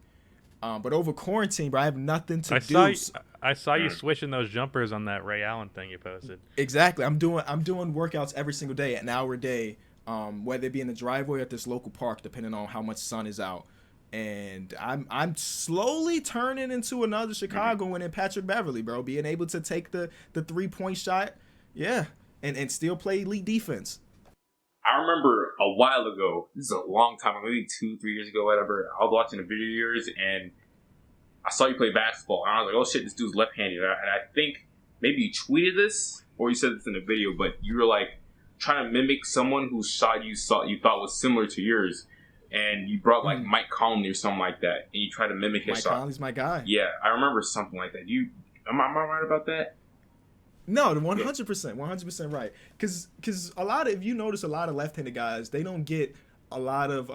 Speaker 2: But over quarantine, bro, I have nothing to do.
Speaker 1: I saw you swishing those jumpers on that Ray Allen thing you posted.
Speaker 2: Exactly. I'm doing workouts every single day, an hour a day, whether it be in the driveway or at this local park, depending on how much sun is out. And I'm slowly turning into another Chicagoan and Patrick Beverly, bro. Being able to take the 3-point shot, and still play elite defense.
Speaker 3: I remember a while ago, this is a long time ago, maybe 2-3 years ago, whatever, I was watching a video of yours, and I saw you play basketball, and I was like, oh shit, this dude's left-handed. And I think maybe you tweeted this, or you said this in a video, but you were like trying to mimic someone whose shot you thought was similar to yours, and you brought like Mike Conley or something like that, and you tried to mimic his shot.
Speaker 2: Mike Conley's my guy.
Speaker 3: Yeah, I remember something like that. Am I right about that?
Speaker 2: No, 100% right. Because a lot of, if you notice, a lot of left-handed guys, they don't get a lot of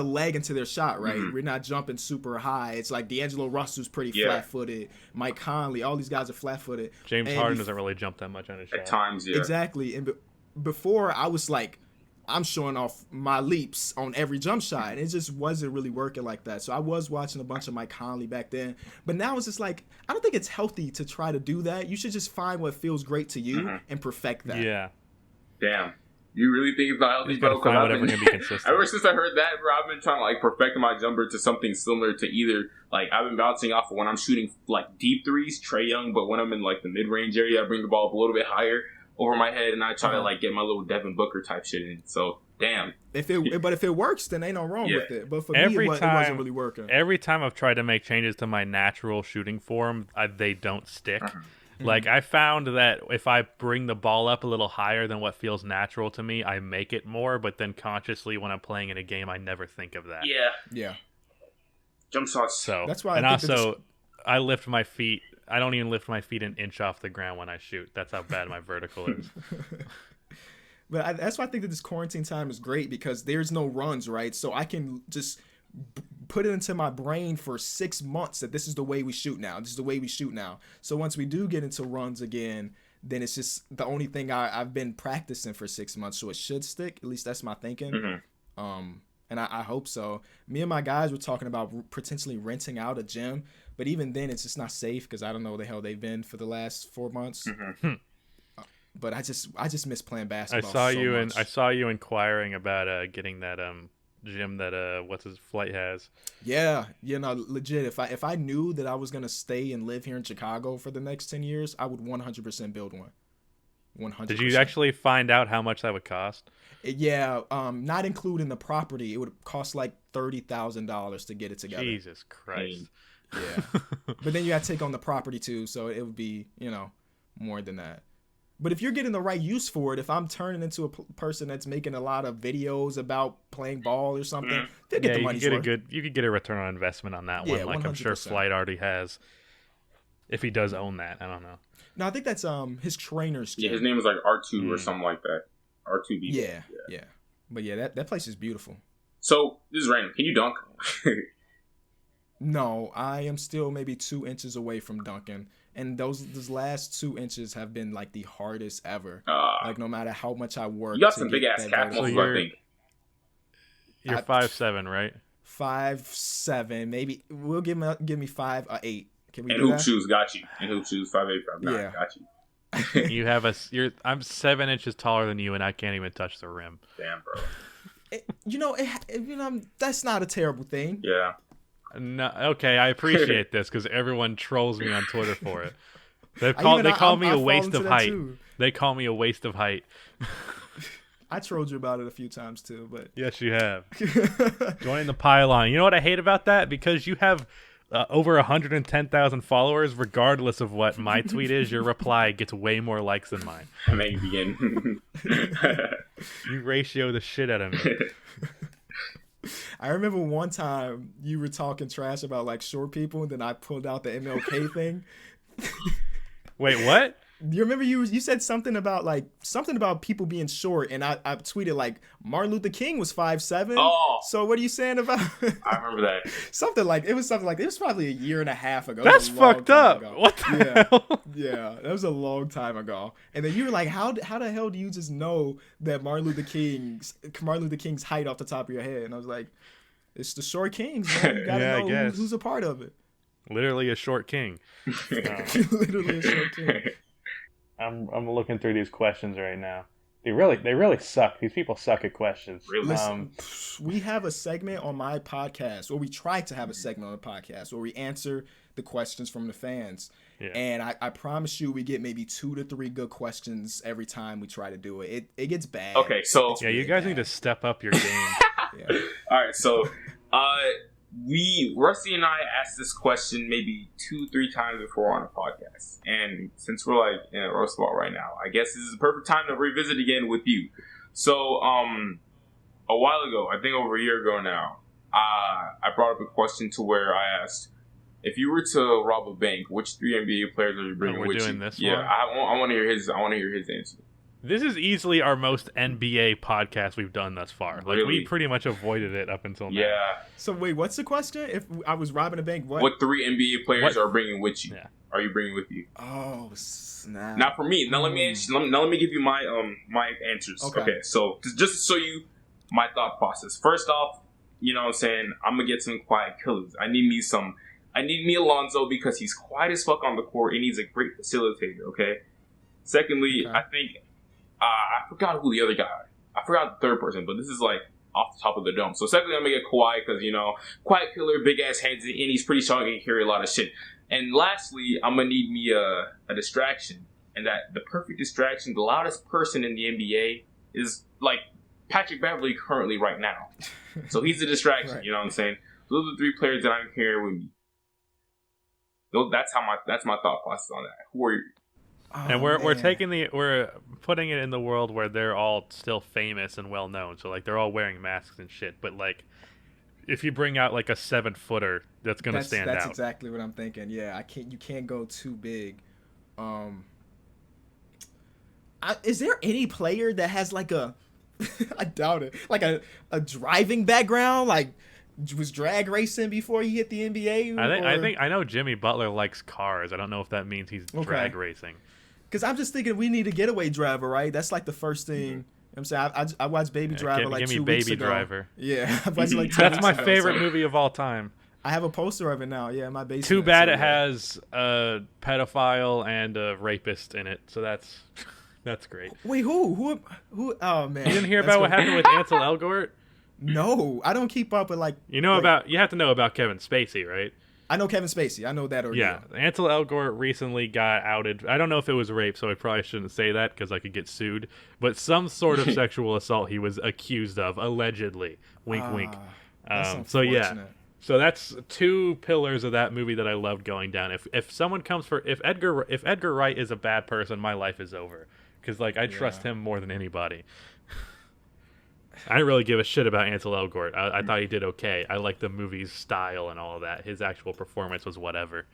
Speaker 2: leg into their shot, right? We're not jumping super high. It's like D'Angelo Russell's pretty flat-footed. Mike Conley, all these guys are flat-footed.
Speaker 1: James Harden doesn't really jump that much on his shot.
Speaker 3: At times, yeah.
Speaker 2: Exactly. And before, I was like, I'm showing off my leaps on every jump shot, and it just wasn't really working like that. So I was watching a bunch of Mike Conley back then, but now it's just like, I don't think it's healthy to try to do that. You should just find what feels great to you and perfect that.
Speaker 1: Yeah.
Speaker 3: Damn. You really think it's not healthy?
Speaker 1: You gotta find whatever can be consistent.
Speaker 3: Ever since I heard that, bro, I've been trying to like perfect my jumper to something similar to either, like, I've been bouncing off of when I'm shooting like deep threes, Trae Young, but when I'm in like the mid-range area, I bring the ball up a little bit higher over my head, and I try to like get my little Devin Booker type shit in. So damn.
Speaker 2: If it works, then ain't no wrong with it. But for me, it wasn't really working.
Speaker 1: Every time I've tried to make changes to my natural shooting form, they don't stick. Like, I found that if I bring the ball up a little higher than what feels natural to me, I make it more. But then consciously, when I'm playing in a game, I never think of that.
Speaker 3: Yeah. Jump shots.
Speaker 1: So
Speaker 2: that's why.
Speaker 1: And also, I lift my feet. I don't even lift my feet an inch off the ground when I shoot. That's how bad my vertical is.
Speaker 2: But that's why I think that this quarantine time is great, because there's no runs, right? So I can just put it into my brain for 6 months that this is the way we shoot now. This is the way we shoot now. So once we do get into runs again, then it's just the only thing I've been practicing for 6 months. So it should stick. At least that's my thinking. And I hope so. Me and my guys were talking about potentially renting out a gym, but even then it's just not safe, because I don't know where the hell they've been for the last 4 months. But I just miss playing basketball.
Speaker 1: I saw you inquiring about getting that gym that what's his flight has.
Speaker 2: Yeah, legit. If I knew that I was gonna stay and live here in Chicago for the next 10 years, I would 100% build one. 100%.
Speaker 1: Did you actually find out how much that would cost?
Speaker 2: Yeah, not including the property, it would cost like $30,000 to get it together.
Speaker 1: Jesus Christ.
Speaker 2: Yeah. But then you got to take on the property too, so it would be, more than that. But if you're getting the right use for it, if I'm turning into a person that's making a lot of videos about playing ball or something, they'll get the money's worth.
Speaker 1: You could get a return on investment on that one. Like 100%. I'm sure Flight already has. If he does own that, I don't know.
Speaker 2: No, I think that's his trainer's gym.
Speaker 3: Yeah, his name is like R2 or something like that. R2B.
Speaker 2: Yeah. But yeah, that place is beautiful.
Speaker 3: So, this is random. Can you dunk?
Speaker 2: No, I am still maybe 2 inches away from dunking. And those last 2 inches have been like the hardest ever. Like no matter how much I work.
Speaker 3: You got some big ass calf muscles, I think.
Speaker 1: You're 5'7", right?
Speaker 2: 5'7", maybe. We'll give me 5'8". Can we?
Speaker 3: And hoop shoes, got you. And hoop shoes, 5'8", 5'9", got you.
Speaker 1: You have I'm 7 inches taller than you, and I can't even touch the rim.
Speaker 3: Damn, bro.
Speaker 2: That's not a terrible thing.
Speaker 3: Yeah.
Speaker 1: No, okay, I appreciate this because everyone trolls me on Twitter for it. They call me a waste of height. They call me a waste of height.
Speaker 2: I trolled you about it a few times too, but
Speaker 1: yes, you have. Joining the pylon. You know what I hate about that? Because you have over 110,000 followers. Regardless of what my tweet is, your reply gets way more likes than mine.
Speaker 3: Maybe begin.
Speaker 1: You ratio the shit out of me.
Speaker 2: I remember one time you were talking trash about like short people, and then I pulled out the MLK thing.
Speaker 1: Wait, what?
Speaker 2: You remember you said something about people being short, and I tweeted like Martin Luther King was 5'7".
Speaker 3: Oh,
Speaker 2: so what are you saying about?
Speaker 3: I remember that.
Speaker 2: It was probably a year and a half ago.
Speaker 1: That's fucked up. What the hell?
Speaker 2: Yeah, that was a long time ago. And then you were like, how the hell do you just know that Martin Luther King's height off the top of your head? And I was like, it's the short kings, man. You gotta know who's a part of it.
Speaker 1: Literally a short king.
Speaker 2: Literally a short king.
Speaker 1: I'm looking through these questions right now. They really suck. These people suck at questions.
Speaker 3: Really?
Speaker 2: Listen, we have a segment on my podcast, or we try to have a segment on the podcast where we answer the questions from the fans. Yeah. And I promise you, we get maybe 2 to 3 good questions every time we try to do it. It gets bad.
Speaker 3: Okay, so
Speaker 1: yeah, you guys need to step up your game.
Speaker 3: Yeah. All right, so Rusty and I asked this question maybe 2-3 times before on a podcast, and since we're like in a roast spot right now, I guess this is the perfect time to revisit again with you. So, a while ago, I think over a year ago now, I brought up a question to where I asked, if you were to rob a bank, which 3 NBA players are you bringing with you?
Speaker 1: We're doing this
Speaker 3: one?
Speaker 1: Yeah,
Speaker 3: I want to hear his. I want to hear his answer.
Speaker 1: This is easily our most NBA podcast we've done thus far. Like, we pretty much avoided it up until now.
Speaker 3: Yeah.
Speaker 2: So, wait, what's the question? If I was robbing a bank,
Speaker 3: what 3 NBA players are bringing with you? Yeah. Are you bringing with you?
Speaker 2: Oh, snap.
Speaker 3: Now, for me, let me give you my my answers. Okay. So, just so my thought process. First off, you know what I'm saying? I'm going to get some quiet killers. I need me Alonzo because he's quiet as fuck on the court and he's a great facilitator, okay? Secondly, I think... I forgot who the other guy. I forgot the third person, but this is like off the top of the dome. So secondly, I'm gonna get Kawhi because quiet killer, big ass hands, and he's pretty strong and can carry a lot of shit. And lastly, I'm gonna need me a distraction, and that the perfect distraction, the loudest person in the NBA is like Patrick Beverly currently right now. So he's the distraction. Right. You know what I'm saying? Those are the 3 players that I'm carrying with me. That's my thought process on that. Who are you?
Speaker 2: Oh,
Speaker 1: and we're putting it in the world where they're all still famous and well known. So like they're all wearing masks and shit. But like, if you bring out like a 7-footer, that's gonna stand out.
Speaker 2: That's exactly what I'm thinking. Yeah, you can't go too big. Is there any player that has like a I doubt it, like a driving background, like was drag racing before he hit the NBA?
Speaker 1: I know Jimmy Butler likes cars. I don't know if that means he's drag racing.
Speaker 2: Because I'm just thinking we need a getaway driver, right? That's like the first thing. You know what I'm saying? I watched Baby Driver like 2 weeks ago.
Speaker 1: Baby Driver.
Speaker 2: Yeah. I watched like 2
Speaker 1: That's
Speaker 2: weeks
Speaker 1: my
Speaker 2: ago,
Speaker 1: favorite movie of all time.
Speaker 2: I have a poster of it now. Yeah, in my basement.
Speaker 1: Too bad it has a pedophile and a rapist in it. So that's great.
Speaker 2: Wait, who? Oh, man.
Speaker 1: You didn't hear about what happened with Ansel Elgort?
Speaker 2: No, I don't keep up with like...
Speaker 1: You have to know about Kevin Spacey, right?
Speaker 2: I know Kevin Spacey. I know that ordeal.
Speaker 1: Yeah, Ansel Elgort recently got outed. I don't know if it was rape, so I probably shouldn't say that because I could get sued. But some sort of sexual assault he was accused of, allegedly. Wink, wink.
Speaker 2: That's
Speaker 1: So yeah,
Speaker 2: unfortunate.
Speaker 1: so that's two pillars of that movie that I loved going down. If someone comes for if Edgar Wright is a bad person, my life is over because like I trust him more than anybody. I didn't really give a shit about Ansel Elgort. I thought he did okay. I liked the movie's style and all of that. His actual performance was whatever.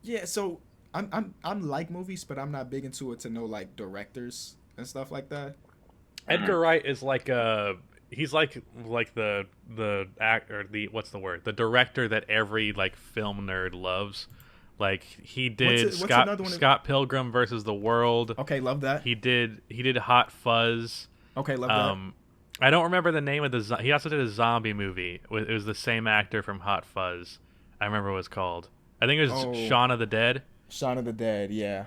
Speaker 2: Yeah, so I'm like movies, but I'm not big into it to know like directors and stuff like that.
Speaker 1: Edgar Wright is like he's like the act or the what's the word? The director that every like film nerd loves. Like he did Scott Pilgrim versus the World.
Speaker 2: Okay, love that.
Speaker 1: He did Hot Fuzz.
Speaker 2: Okay, love that.
Speaker 1: I don't remember the name of he also did a zombie movie. It was the same actor from Hot Fuzz. I remember what it was called. I think it was Shaun of the Dead.
Speaker 2: Shaun of the Dead, yeah.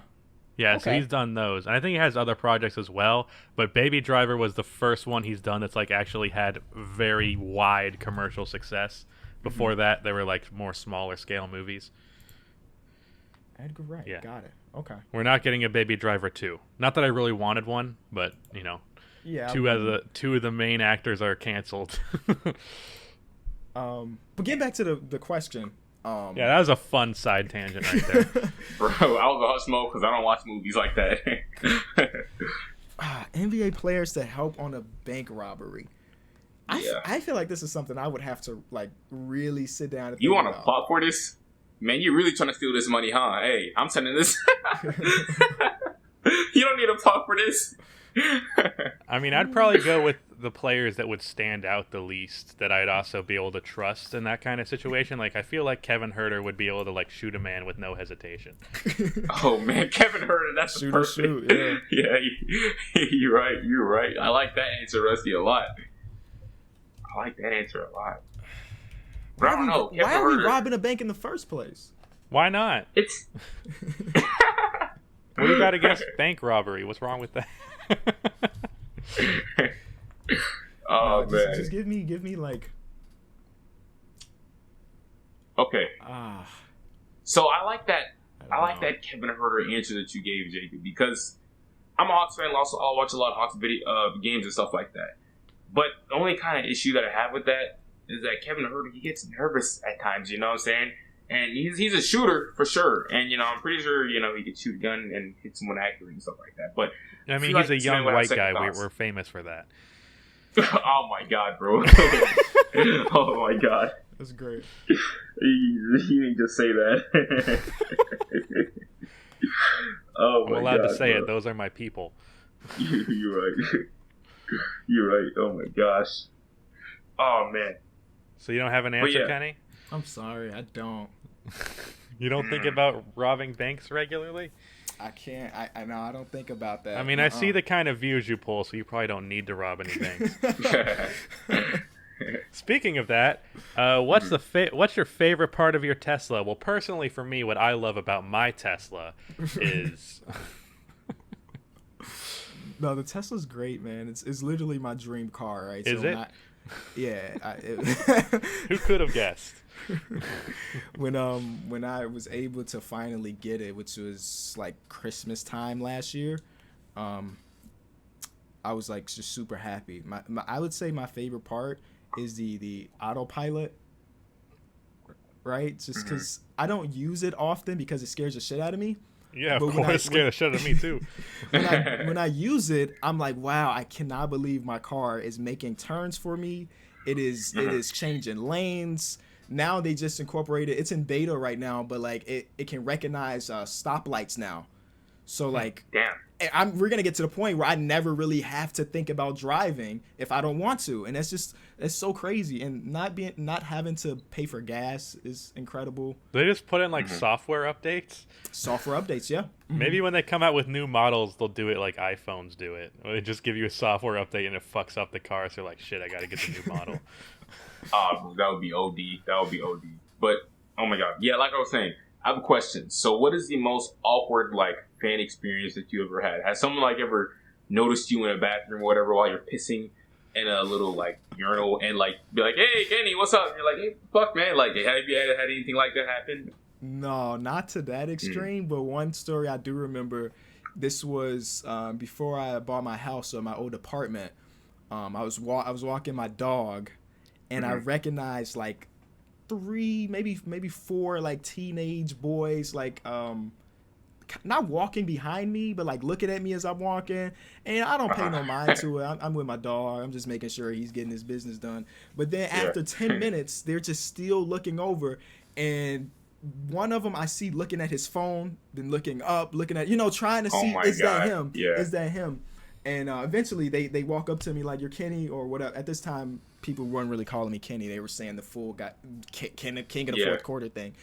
Speaker 1: Yeah, so he's done those. And I think he has other projects as well. But Baby Driver was the first one he's done that's like actually had very wide commercial success. Before that, they were like more smaller scale movies.
Speaker 2: Edgar Wright, got it. Okay.
Speaker 1: We're not getting a Baby Driver 2. Not that I really wanted one, but, you know.
Speaker 2: Yeah.
Speaker 1: Two of the main actors are canceled.
Speaker 2: But getting back to the question.
Speaker 1: Yeah, that was a fun side tangent right there.
Speaker 3: Bro, I was a hush mode because I don't watch movies like that.
Speaker 2: NBA players to help on a bank robbery. I feel like this is something I would have to like really sit down and think
Speaker 3: You want to
Speaker 2: about.
Speaker 3: plot for this? Man, you're really trying to steal this money, huh? Hey, I'm sending this. You don't need a plot for this.
Speaker 1: I mean, I'd probably go with the players that would stand out the least, that I'd also be able to trust in that kind of situation. Like, I feel like Kevin Huerter would be able to, like, shoot a man with no hesitation.
Speaker 3: Oh, man, Kevin Huerter, that's the perfect. Yeah, you're right. I like that answer, Rusty, a lot. But I don't know.
Speaker 2: Why are we robbing a bank in the first place?
Speaker 1: Why not?
Speaker 3: It's...
Speaker 1: What do you got against bank robbery? What's wrong with that?
Speaker 2: Man, just give me like.
Speaker 3: Okay. So I like that. I like that Kevin Huerter answer that you gave, Jacob, because I'm a Hawks fan. Also, I'll watch a lot of Hawks games and stuff like that. But the only kind of issue that I have with that is that Kevin Huerter, he gets nervous at times. You know what I'm saying? And he's a shooter for sure. And, you know, I'm pretty sure, you know, he could shoot a gun and hit someone accurately and stuff like that. But
Speaker 1: I mean, he's a young white guy. We're famous for that.
Speaker 3: Oh, my God, bro. Oh, my God.
Speaker 2: That's great.
Speaker 3: You didn't just say that. Oh, my God.
Speaker 1: I'm allowed to say
Speaker 3: bro.
Speaker 1: it. Those are my people.
Speaker 3: You're right. You're right. Oh, my gosh. Oh, man.
Speaker 1: So you don't have an answer, Kenny?
Speaker 2: I'm sorry, I don't.
Speaker 1: You don't think about robbing banks regularly?
Speaker 2: I can't. I know. I don't think about that.
Speaker 1: I mean, I see the kind of views you pull, so you probably don't need to rob any banks. Speaking of that, what's your favorite part of your Tesla? Well, personally, for me, what I love about my Tesla is.
Speaker 2: No, the Tesla's great, man. It's literally my dream car, right?
Speaker 1: Is it? Who could have guessed?
Speaker 2: When I was able to finally get it, which was like Christmas time last year, I was like just super happy. I would say my favorite part is the autopilot, right? Just because I don't use it often because it scares the shit out of me.
Speaker 1: Yeah, of course, it scared the shit out of me too.
Speaker 2: when I use it, I'm like, wow, I cannot believe my car is making turns for me. It is changing lanes. Now they just incorporated, it's in beta right now, but like it can recognize stoplights now. So like,
Speaker 3: damn,
Speaker 2: we're gonna get to the point where I never really have to think about driving if I don't want to, and it's so crazy. And not having to pay for gas is incredible.
Speaker 1: They just put in like software updates.
Speaker 2: Software updates, yeah.
Speaker 1: Maybe when they come out with new models, they'll do it like iPhones do it. They just give you a software update and it fucks up the car, so you're like, shit, I gotta get the new model.
Speaker 3: That would be OD. But oh my God, yeah, like I was saying, I have a question. So, what is the most awkward like fan experience that you ever had? Has someone like ever noticed you in a bathroom or whatever while you're pissing, in a little like urinal and like be like, "Hey, Kenny, what's up?" And you're like, "Hey, fuck, man! Like, have you had anything like that happen?"
Speaker 2: No, not to that extreme, but one story I do remember. This was before I bought my house or my old apartment. I was walking my dog, and I recognized like 3, maybe 4 like teenage boys like not walking behind me, but like looking at me as I'm walking, and I don't pay no mind to it. I'm with my dog. I'm just making sure he's getting his business done. But then after 10 minutes, they're just still looking over, and one of them I see looking at his phone, then looking up, looking at, trying to see, is that him? Yeah. Is that him? And eventually they walk up to me like, "You're Kenny," or whatever. At this time, people weren't really calling me Kenny. They were saying the full guy, king of the fourth quarter thing.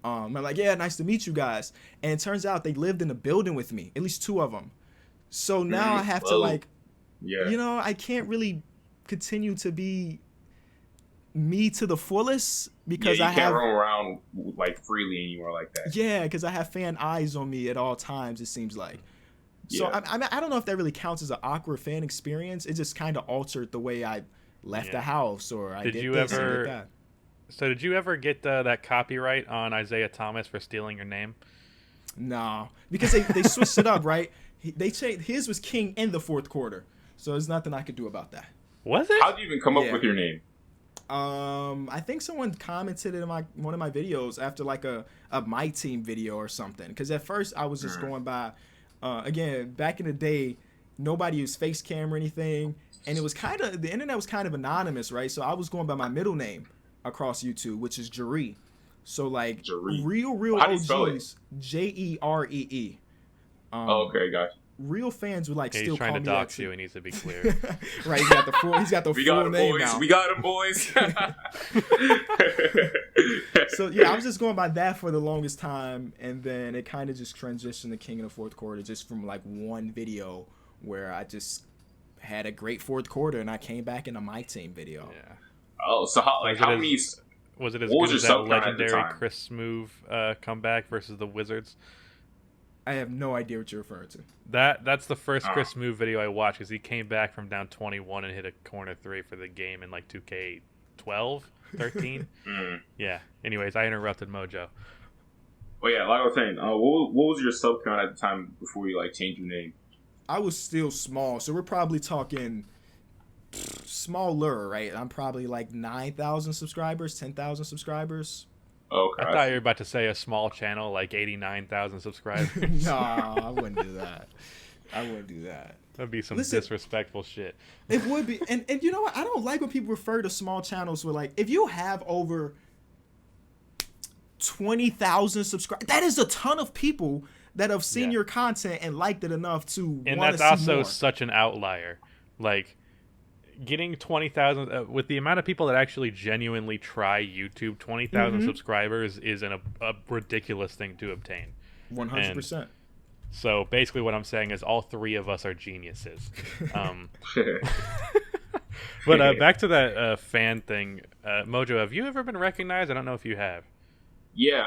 Speaker 2: I'm like, "Yeah, nice to meet you guys." And it turns out they lived in a building with me, at least 2 of them. So now I have to like, I can't really continue to be me to the fullest because I can't
Speaker 3: run around like freely anymore like that.
Speaker 2: Yeah, because I have fan eyes on me at all times, it seems like. So I don't know if that really counts as an awkward fan experience. It just kind of altered the way I left the house, or I did this and did that.
Speaker 1: So did you ever get that copyright on Isaiah Thomas for stealing your name?
Speaker 2: No, because they switched it up, right? They changed, his was King in the fourth quarter, so there's nothing I could do about that.
Speaker 1: Was it?
Speaker 3: How did you even come up with your name?
Speaker 2: I think someone commented in one of my videos after like a My Team video or something. Because at first I was just going by, again, back in the day, nobody used face cam or anything, and it was the internet was kind of anonymous, right? So I was going by my middle name across YouTube, which is Jeree. So like real OGs, Jeree.
Speaker 3: Okay, gotcha.
Speaker 2: Real fans would like still call me.
Speaker 1: He's trying to dox you. He needs to be clear.
Speaker 2: Right, he's got the full name now.
Speaker 3: We got him, boys.
Speaker 2: So yeah, I was just going by that for the longest time, and then it kind of just transitioned to King of the Fourth Quarter just from like one video where I just had a great fourth quarter, and I came back in a My Team video.
Speaker 1: Yeah.
Speaker 3: Oh, so how many?
Speaker 1: Was it as good as that legendary Chris Smoove comeback versus the Wizards?
Speaker 2: I have no idea what you're referring to.
Speaker 1: That's the first Chris Smoove video I watched, because he came back from down 21 and hit a corner 3 for the game in like 2K12, 13. Yeah. Anyways, I interrupted Mojo.
Speaker 3: Well, yeah, like I was saying, what was your sub count at the time before you like changed your name?
Speaker 2: I was still small, so we're probably talking smaller, right? I'm probably like 9,000 subscribers, 10,000 subscribers.
Speaker 3: Okay.
Speaker 1: I thought you were about to say a small channel, like 89,000 subscribers.
Speaker 2: No, I wouldn't do that.
Speaker 1: That'd be some disrespectful shit.
Speaker 2: It would be. And you know what? I don't like when people refer to small channels with like, if you have over 20,000 subscribers, that is a ton of people that have seen your content and liked it enough to want to see more.
Speaker 1: And that's also such an outlier. Like, getting 20,000 with the amount of people that actually genuinely try YouTube, 20,000 subscribers is a ridiculous thing to obtain.
Speaker 2: 100%.
Speaker 1: So basically what I'm saying is all 3 of us are geniuses. But back to that fan thing, Mojo, have you ever been recognized? I don't know if you have.
Speaker 3: Yeah,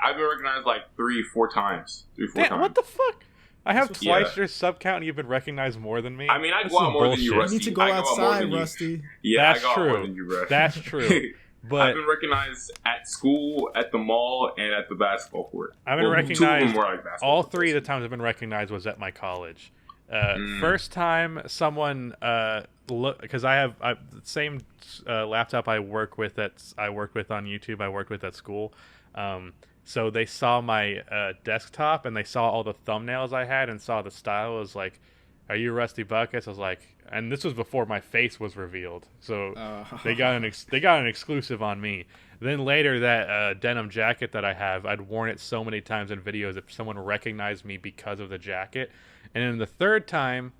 Speaker 3: I've been recognized like 3-4 times. 3-4 times.
Speaker 1: What the fuck? I have twice your sub count, and you've been recognized more than me.
Speaker 3: I mean, I go out more than you, Rusty.
Speaker 2: You need to go outside, Rusty.
Speaker 3: Yeah, that's true. More than you, Rusty.
Speaker 1: That's true. But
Speaker 3: I've been recognized at school, at the mall, and at the basketball court.
Speaker 1: I've been recognized. All 3 of the times I've been recognized was at my college. First time someone because I have the same laptop I worked with on YouTube. I worked with at school. So they saw my desktop, and they saw all the thumbnails I had and saw the style. I was like, "Are you Rusty Buckets?" I was like, and this was before my face was revealed. So they got an exclusive on me. Then later, that denim jacket that I have, I'd worn it so many times in videos that someone recognized me because of the jacket. And then the third time,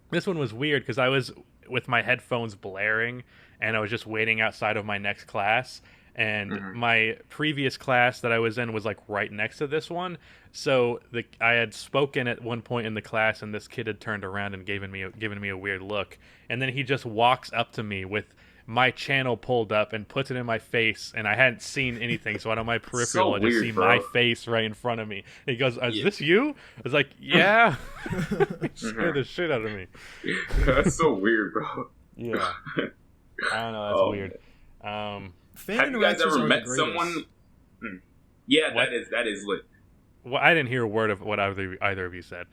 Speaker 1: this one was weird because I was with my headphones blaring, and I was just waiting outside of my next class. And my previous class that I was in was like right next to this one. So I had spoken at one point in the class, and this kid had turned around and given me a weird look. And then he just walks up to me with my channel pulled up and puts it in my face, and I hadn't seen anything. So out of my peripheral, I just see my face right in front of me. He goes, "Is this you?" I was like, "Yeah." It scared the shit out of me.
Speaker 3: That's so weird, bro.
Speaker 1: Yeah. I don't know. That's weird.
Speaker 3: Have you guys ever met someone? Yeah, what? that is lit.
Speaker 1: Well, I didn't hear a word of what either of you said.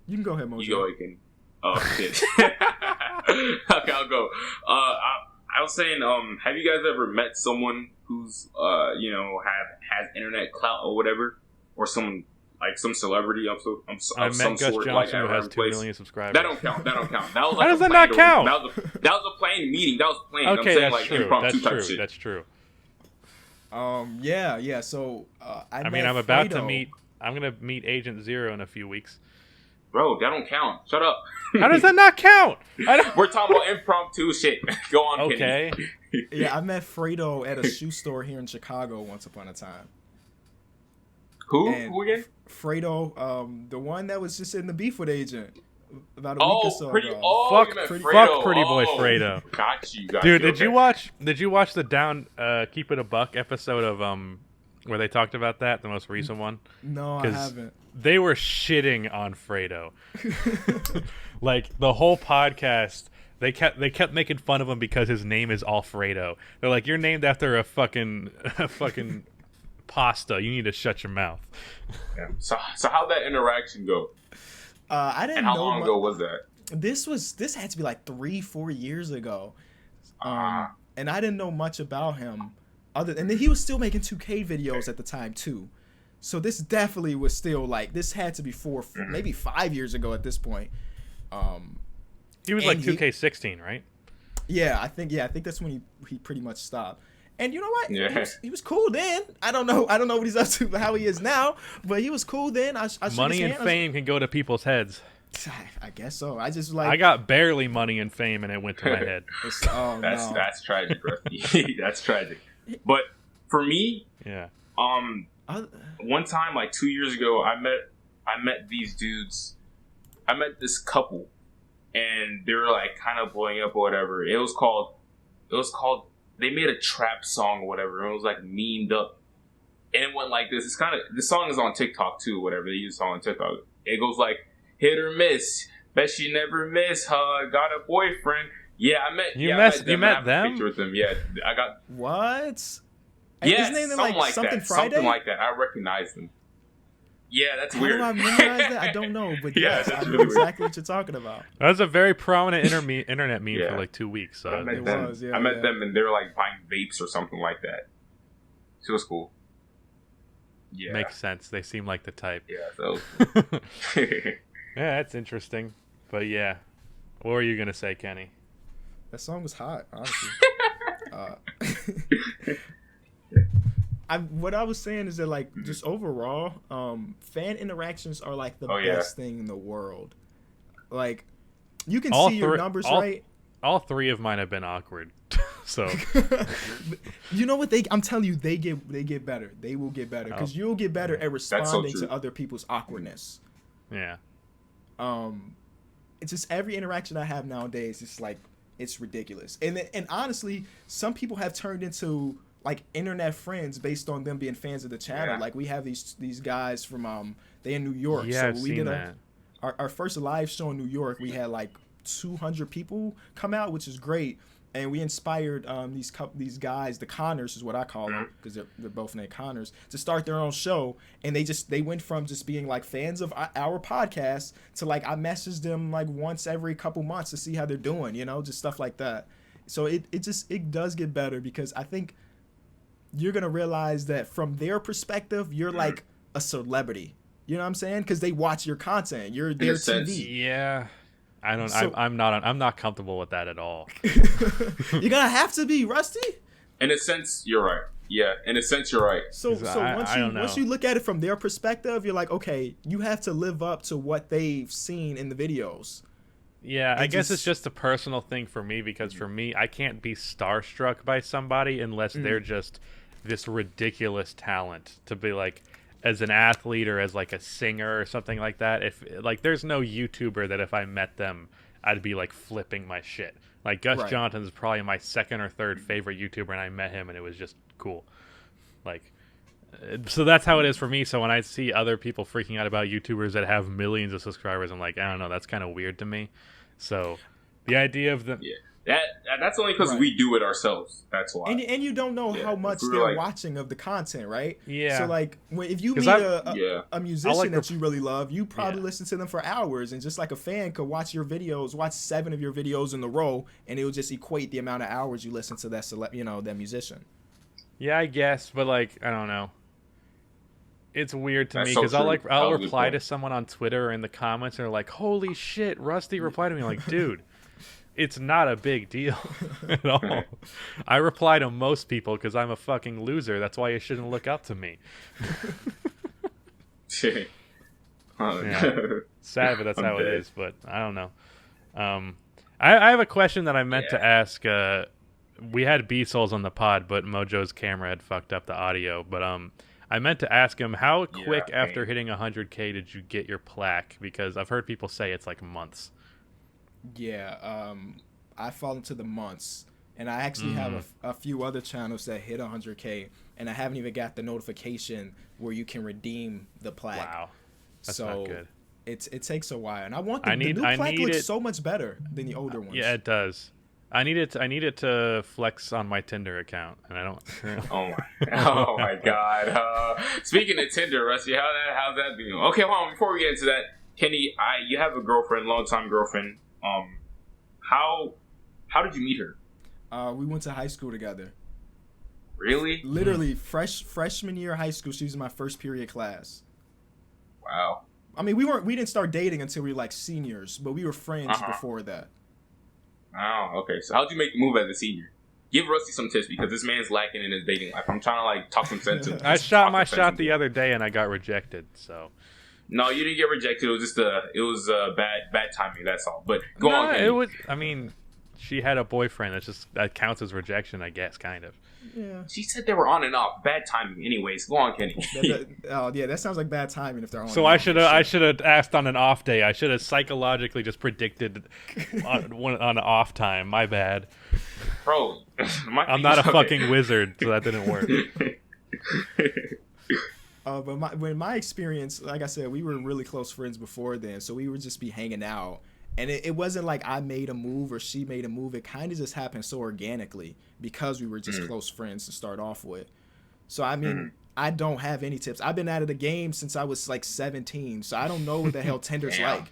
Speaker 2: You can go ahead, Mojo.
Speaker 3: You go again. Oh shit. Okay, I'll go. I was saying, have you guys ever met someone who's has internet clout or whatever, or someone like some celebrity of
Speaker 1: met
Speaker 3: some
Speaker 1: Gus
Speaker 3: sort,
Speaker 1: Johnson,
Speaker 3: like
Speaker 1: who has 2 million subscribers.
Speaker 3: That don't count. That was
Speaker 1: How does that not count?
Speaker 3: That was a planned meeting. That was planned.
Speaker 1: Okay,
Speaker 3: I'm saying,
Speaker 1: that's
Speaker 3: like,
Speaker 1: true.
Speaker 3: impromptu
Speaker 1: That's
Speaker 3: type
Speaker 1: true.
Speaker 3: shit.
Speaker 1: That's true.
Speaker 2: Yeah. So I
Speaker 1: mean, I'm about to meet. I'm gonna meet Agent Zero in a few weeks.
Speaker 3: Bro, that don't count. Shut up.
Speaker 1: How does that not count?
Speaker 3: We're talking about impromptu shit. Go on,
Speaker 1: okay.
Speaker 3: Kenny.
Speaker 2: Yeah, I met Fredo at a shoe store here in Chicago once upon a time.
Speaker 3: Who again?
Speaker 2: Fredo, the one that was just in the beef with Agent about a week or so ago.
Speaker 1: Fuck Pretty Boy Fredo.
Speaker 3: Got you.
Speaker 1: Dude, did you watch the Down Keep It a Buck episode of where they talked about that, the most recent one?
Speaker 2: No, I haven't.
Speaker 1: They were shitting on Fredo. Like the whole podcast, they kept making fun of him because his name is Alfredo. They're like, you're named after a fucking pasta. You need to shut your mouth.
Speaker 3: Yeah. So how'd that interaction go?
Speaker 2: I didn't
Speaker 3: and
Speaker 2: know.
Speaker 3: How long ago was that?
Speaker 2: This had to be like 3-4 years ago. And I didn't know much about him. And then he was still making 2K videos at the time too. So this definitely was still like, this had to be maybe 5 years ago at this point.
Speaker 1: He was like 2K16, right?
Speaker 2: Yeah, I think that's when he pretty much stopped. And you know what?
Speaker 3: Yeah.
Speaker 2: He was cool then. I don't know what he's up to, how he is now, but he was cool then.
Speaker 1: Money and fame can go to people's heads.
Speaker 2: I guess so. I
Speaker 1: got barely money and fame, and it went to my head.
Speaker 3: That's tragic, Rusty. That's tragic. But for me,
Speaker 1: yeah.
Speaker 3: One time, like 2 years ago, I met these dudes. I met this couple, and they were like kind of blowing up or whatever. It was called. They made a trap song or whatever. And it was like memed up, and it went like this. This song is on TikTok too. Whatever, they use the song on TikTok. It goes like hit or miss. Bet she never miss. Got a boyfriend. Yeah, I met.
Speaker 1: You met them?
Speaker 3: Picture with them. Yeah, I got.
Speaker 2: What?
Speaker 3: Yeah,
Speaker 2: isn't it
Speaker 3: something like
Speaker 2: something
Speaker 3: that.
Speaker 2: Friday?
Speaker 3: Something like that. I recognize them. Yeah, that's weird.
Speaker 2: How do I memorize that? I don't know, but yes, I know exactly what you're talking about.
Speaker 1: That was a very prominent internet meme for like 2 weeks. So
Speaker 3: I met them, and they were like buying vapes or something like that. So it was cool. Yeah,
Speaker 1: makes sense. They seem like the type.
Speaker 3: Yeah, so.
Speaker 1: Yeah, that's interesting. But yeah, what were you gonna say, Kenny?
Speaker 2: That song was hot, honestly. What I was saying is that, like, just overall, fan interactions are like the best thing in the world. Like, you can see your numbers, right?
Speaker 1: All three of mine have been awkward. So
Speaker 2: you know what? I'm telling you, they get better. They will get better because you'll get better at responding to other people's awkwardness.
Speaker 1: Yeah.
Speaker 2: It's just every interaction I have nowadays. It's like it's ridiculous. And honestly, some people have turned into like internet friends based on them being fans of the channel. Like we have these guys from they in New York.
Speaker 1: Yeah,
Speaker 2: so
Speaker 1: I've seen that.
Speaker 2: Our first live show in New York, we had like 200 people come out, which is great. And we inspired these guys, the Connors is what I call them, because they're both named Connors, to start their own show. And they went from just being like fans of our podcast to like I message them like once every couple months to see how they're doing, just stuff like that. So it does get better because I think you're gonna realize that from their perspective, you're like a celebrity. You know what I'm saying? Because they watch your content. You're their TV.
Speaker 1: Yeah. I'm not comfortable with that at all.
Speaker 2: You're gonna have to be, Rusty.
Speaker 3: In a sense, you're right. Yeah, in a sense, you're right.
Speaker 2: So once you look at it from their perspective, you're like, okay, you have to live up to what they've seen in the videos.
Speaker 1: Yeah, I guess it's just a personal thing for me because for me, I can't be starstruck by somebody unless they're just this ridiculous talent to be like. As an athlete or as like a singer or something like that, if like there's no YouTuber that if I met them I'd be like flipping my shit. Like Gus Johnson is probably my second or third favorite YouTuber, and I met him and it was just cool. Like, so that's how it is for me. So when I see other people freaking out about YouTubers that have millions of subscribers, I'm like, I don't know, that's kind of weird to me. So the idea of them,
Speaker 3: That's only because we do it ourselves. That's why.
Speaker 2: And you don't know how much they're watching of the content, right?
Speaker 1: Yeah.
Speaker 2: So like if you meet a musician that you really love, you probably listen to them for hours, and just like a fan could watch your videos, watch 7 of your videos in a row, and it will just equate the amount of hours you listen to that that musician.
Speaker 1: Yeah, I guess, but like I don't know. It's weird to me because I'll reply to someone on Twitter or in the comments and they're like, "Holy shit, Rusty replied to me." I'm like, dude. It's not a big deal at all. I reply to most people because I'm a fucking loser. That's why you shouldn't look up to me. Sad, but that's how it is. But I don't know. I have a question that I meant to ask. We had B-Souls on the pod, but Mojo's camera had fucked up the audio. But I meant to ask him, how quick after hitting 100K did you get your plaque? Because I've heard people say it's like months.
Speaker 2: Yeah, I fall into the months, and I actually have a few other channels that hit 100K, and I haven't even got the notification where you can redeem the plaque. Wow, that's not good. It takes a while, and I want the new plaque looks so much better than the older ones.
Speaker 1: Yeah, it does. I need it to flex on my Tinder account, and I don't.
Speaker 3: Oh my God! Speaking of Tinder, Rusty, how's that been? Okay, hold on. Before we get into that, Kenny, you have a girlfriend, longtime girlfriend. How did you meet her?
Speaker 2: We went to high school together.
Speaker 3: Really?
Speaker 2: Literally, freshman year of high school. She was in my first period class.
Speaker 3: Wow.
Speaker 2: I mean, we didn't start dating until we were like seniors, but we were friends before that.
Speaker 3: Oh, okay. So how'd you make the move as a senior? Give Rusty some tips because this man's lacking in his dating life. I'm trying to like talk some sense to him.
Speaker 1: I shot my shot the other day and I got rejected. So.
Speaker 3: No, you didn't get rejected. It was just bad timing. That's all. But go on. Kenny.
Speaker 1: It was. I mean, she had a boyfriend. That counts as rejection, I guess, kind of.
Speaker 2: Yeah.
Speaker 3: She said they were on and off. Bad timing. Anyways, go on, Kenny.
Speaker 2: That sounds like bad timing if they're on.
Speaker 1: So I should have asked on an off day. I should have psychologically just predicted on an off time. My bad.
Speaker 3: Bro,
Speaker 1: I'm not a fucking wizard, so that didn't work.
Speaker 2: But my experience, like I said, we were really close friends before then, so we would just be hanging out. And it wasn't like I made a move or she made a move. It kind of just happened so organically because we were just close friends to start off with. So, I mean, I don't have any tips. I've been out of the game since I was like 17, so I don't know what the hell Tinder's like.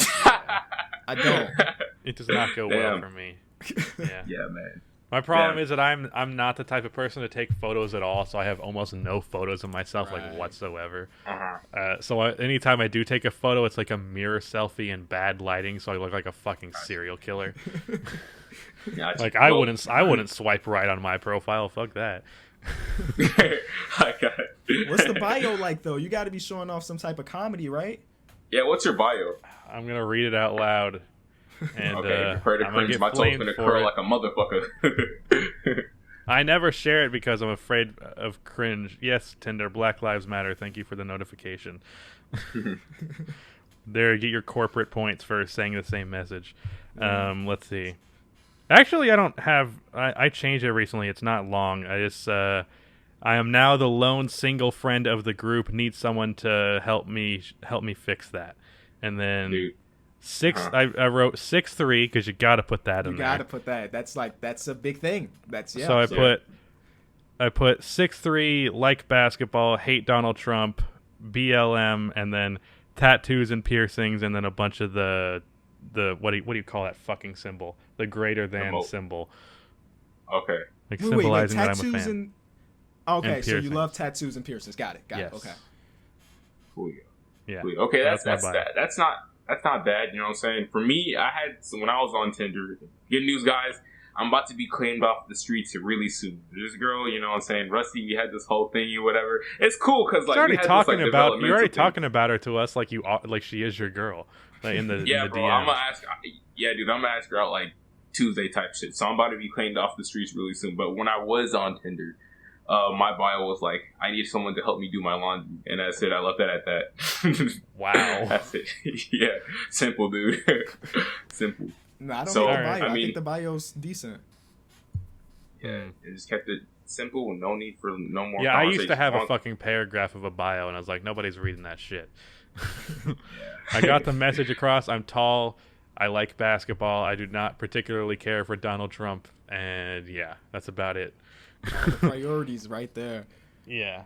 Speaker 2: I don't.
Speaker 1: It does not go well for me.
Speaker 3: Yeah, man.
Speaker 1: My problem is that I'm not the type of person to take photos at all, so I have almost no photos of myself like whatsoever. So anytime I do take a photo, it's like a mirror selfie in bad lighting, so I look like a fucking serial killer. Like I wouldn't swipe right on my profile. Fuck that.
Speaker 3: I got it.
Speaker 2: What's the bio like though? You got to be showing off some type of comedy, right?
Speaker 3: Yeah. What's your bio?
Speaker 1: I'm gonna read it out loud. And,
Speaker 3: okay, prepare to cringe. My toe's gonna curl like a motherfucker.
Speaker 1: I never share it because I'm afraid of cringe. Yes, Tinder, Black Lives Matter. Thank you for the notification. There, get your corporate points for saying the same message. Let's see. Actually, I don't have. I changed it recently. It's not long. I am now the lone single friend of the group. Need someone to help me fix that. And then. Dude. I wrote 6'3" because you got to put that in there.
Speaker 2: You got to put that. That's a big thing.
Speaker 1: So I put 6'3", like basketball, hate Donald Trump, BLM, and then tattoos and piercings, and then a bunch of the what do you call that fucking symbol? The greater than symbol.
Speaker 3: Okay.
Speaker 1: Like symbolizing that I'm a fan.
Speaker 2: Okay, so you love tattoos and piercings. Got it.
Speaker 1: Yes.
Speaker 2: Okay.
Speaker 3: Cool. Yeah. Cool. Okay, that's not bad, you know what I'm saying? For me, when I was on Tinder, good news, guys, I'm about to be claimed off the streets really soon. This girl, you know what I'm saying? Rusty, we had this whole thingy or whatever. It's cool because like
Speaker 1: you're already talking about her to us like she is your girl. Like in the
Speaker 3: bro,
Speaker 1: DMs.
Speaker 3: I'm gonna ask. Yeah, dude, I'm gonna ask her out like Tuesday type shit. So I'm about to be claimed off the streets really soon. But when I was on Tinder, my bio was like, I need someone to help me do my laundry. And that's it. I left that at that.
Speaker 1: Wow.
Speaker 3: That's it. Yeah. Simple, dude. Simple.
Speaker 2: No, I don't think the bio. I think the bio's decent.
Speaker 3: Yeah. It just kept it simple. No need for no more
Speaker 1: I used to have a fucking paragraph of a bio, and I was like, nobody's reading that shit. I got the message across. I'm tall. I like basketball. I do not particularly care for Donald Trump. And yeah, that's about it.
Speaker 2: The priorities right there.
Speaker 1: Yeah.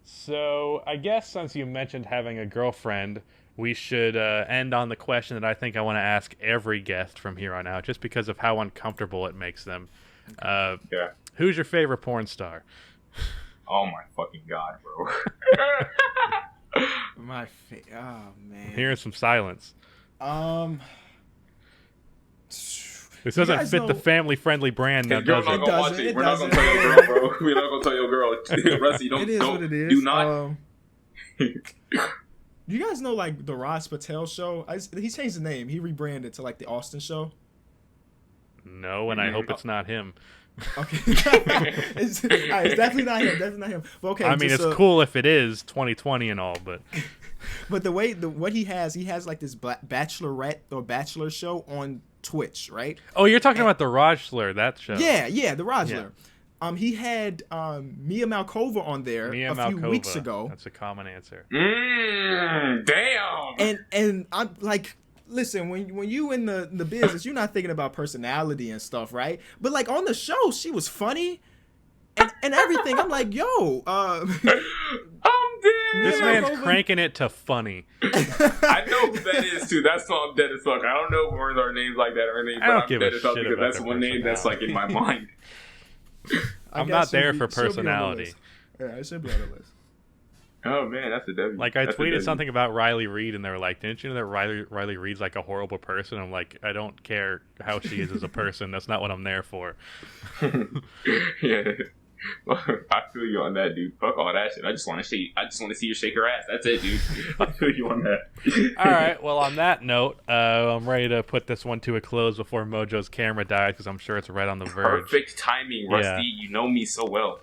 Speaker 1: So I guess since you mentioned having a girlfriend, we should end on the question that I think I want to ask every guest from here on out, just because of how uncomfortable it makes them.
Speaker 3: Yeah.
Speaker 1: Who's your favorite porn star?
Speaker 3: Oh my fucking god, bro.
Speaker 2: Oh man.
Speaker 1: I'm hearing some silence. This
Speaker 2: You
Speaker 1: doesn't
Speaker 2: guys
Speaker 1: fit
Speaker 2: know-
Speaker 1: the family-friendly brand, now,
Speaker 3: His girl
Speaker 1: does
Speaker 3: not
Speaker 1: it?
Speaker 3: gonna watch
Speaker 2: doesn't,
Speaker 3: it.
Speaker 2: it
Speaker 3: We're not gonna
Speaker 2: doesn't.
Speaker 3: tell your girl, bro. We're not gonna tell your girl. Rusty, don't.
Speaker 2: It is
Speaker 3: don't
Speaker 2: what it is.
Speaker 3: Do not.
Speaker 2: You guys know like the Raj Patel show? He changed the name. He rebranded to like the Austin show.
Speaker 1: No, and I hope it's not him.
Speaker 2: Okay, it's definitely not him. Definitely not him. But okay,
Speaker 1: I mean,
Speaker 2: just,
Speaker 1: it's cool if it is 2020 and all, but
Speaker 2: But what he has like this bachelorette or bachelor show on Twitch, right?
Speaker 1: oh, you're talking about the Rajler, that show?
Speaker 2: Yeah, the Rajler.
Speaker 1: Yeah.
Speaker 2: He had Mia Malkova on there
Speaker 1: Mia
Speaker 2: a few
Speaker 1: Malkova.
Speaker 2: weeks ago.
Speaker 1: That's a common answer.
Speaker 3: Damn.
Speaker 2: And I'm like, listen, when you in the business, you're not thinking about personality and stuff, right? But like on the show, she was funny and everything. I'm like, yo,
Speaker 3: I'm dead.
Speaker 1: This
Speaker 2: Mia
Speaker 1: man's
Speaker 2: Malkova-
Speaker 1: cranking it to funny.
Speaker 3: I know who that is too. That's why I'm dead as fuck. I don't know if words are names like that or anything,
Speaker 1: I
Speaker 3: but
Speaker 1: don't
Speaker 3: I'm
Speaker 1: give a
Speaker 3: dead as fuck
Speaker 1: shit
Speaker 3: because
Speaker 1: about
Speaker 3: that's
Speaker 1: their
Speaker 3: one name that's like in my mind.
Speaker 1: I'm
Speaker 2: guess
Speaker 1: not there
Speaker 2: she'll
Speaker 1: for
Speaker 2: be- she'll be on the
Speaker 1: personality.
Speaker 2: list. Yeah, it should be on the list.
Speaker 3: Oh man, that's a W.
Speaker 1: Like, I
Speaker 3: That's a
Speaker 1: tweeted
Speaker 3: W.
Speaker 1: something about Riley Reid, and they were like, didn't you know that Riley Reid's like a horrible person? I'm like, I don't care how she is as a person. That's not what I'm there for.
Speaker 3: Yeah. I feel you on that, dude. Fuck all that shit. I just want to see you shake her ass. That's it, dude. I feel you on that.
Speaker 1: All right. Well, on that note, I'm ready to put this one to a close before Mojo's camera dies, because I'm sure it's right on the verge.
Speaker 3: Perfect timing, Rusty.
Speaker 1: Yeah.
Speaker 3: You know me so well.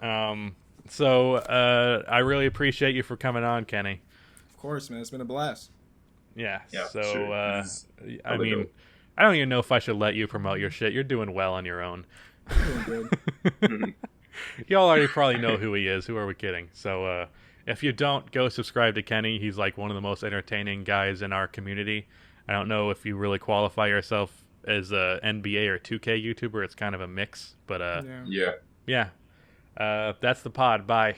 Speaker 1: So I really appreciate you for coming on, Kenny.
Speaker 2: Of course, man. It's been a blast.
Speaker 1: Yeah.
Speaker 3: Yeah,
Speaker 1: So
Speaker 3: sure.
Speaker 1: I mean, I don't even know if I should let you promote your shit. You're doing well on your own.
Speaker 2: I'm doing good.
Speaker 1: Y'all already probably know who he is. Who are we kidding? So if you don't, go subscribe to Kenny. He's like one of the most entertaining guys in our community. I don't know if you really qualify yourself as a NBA or 2K YouTuber. It's kind of a mix, but
Speaker 3: Yeah.
Speaker 1: yeah. That's the pod. Bye.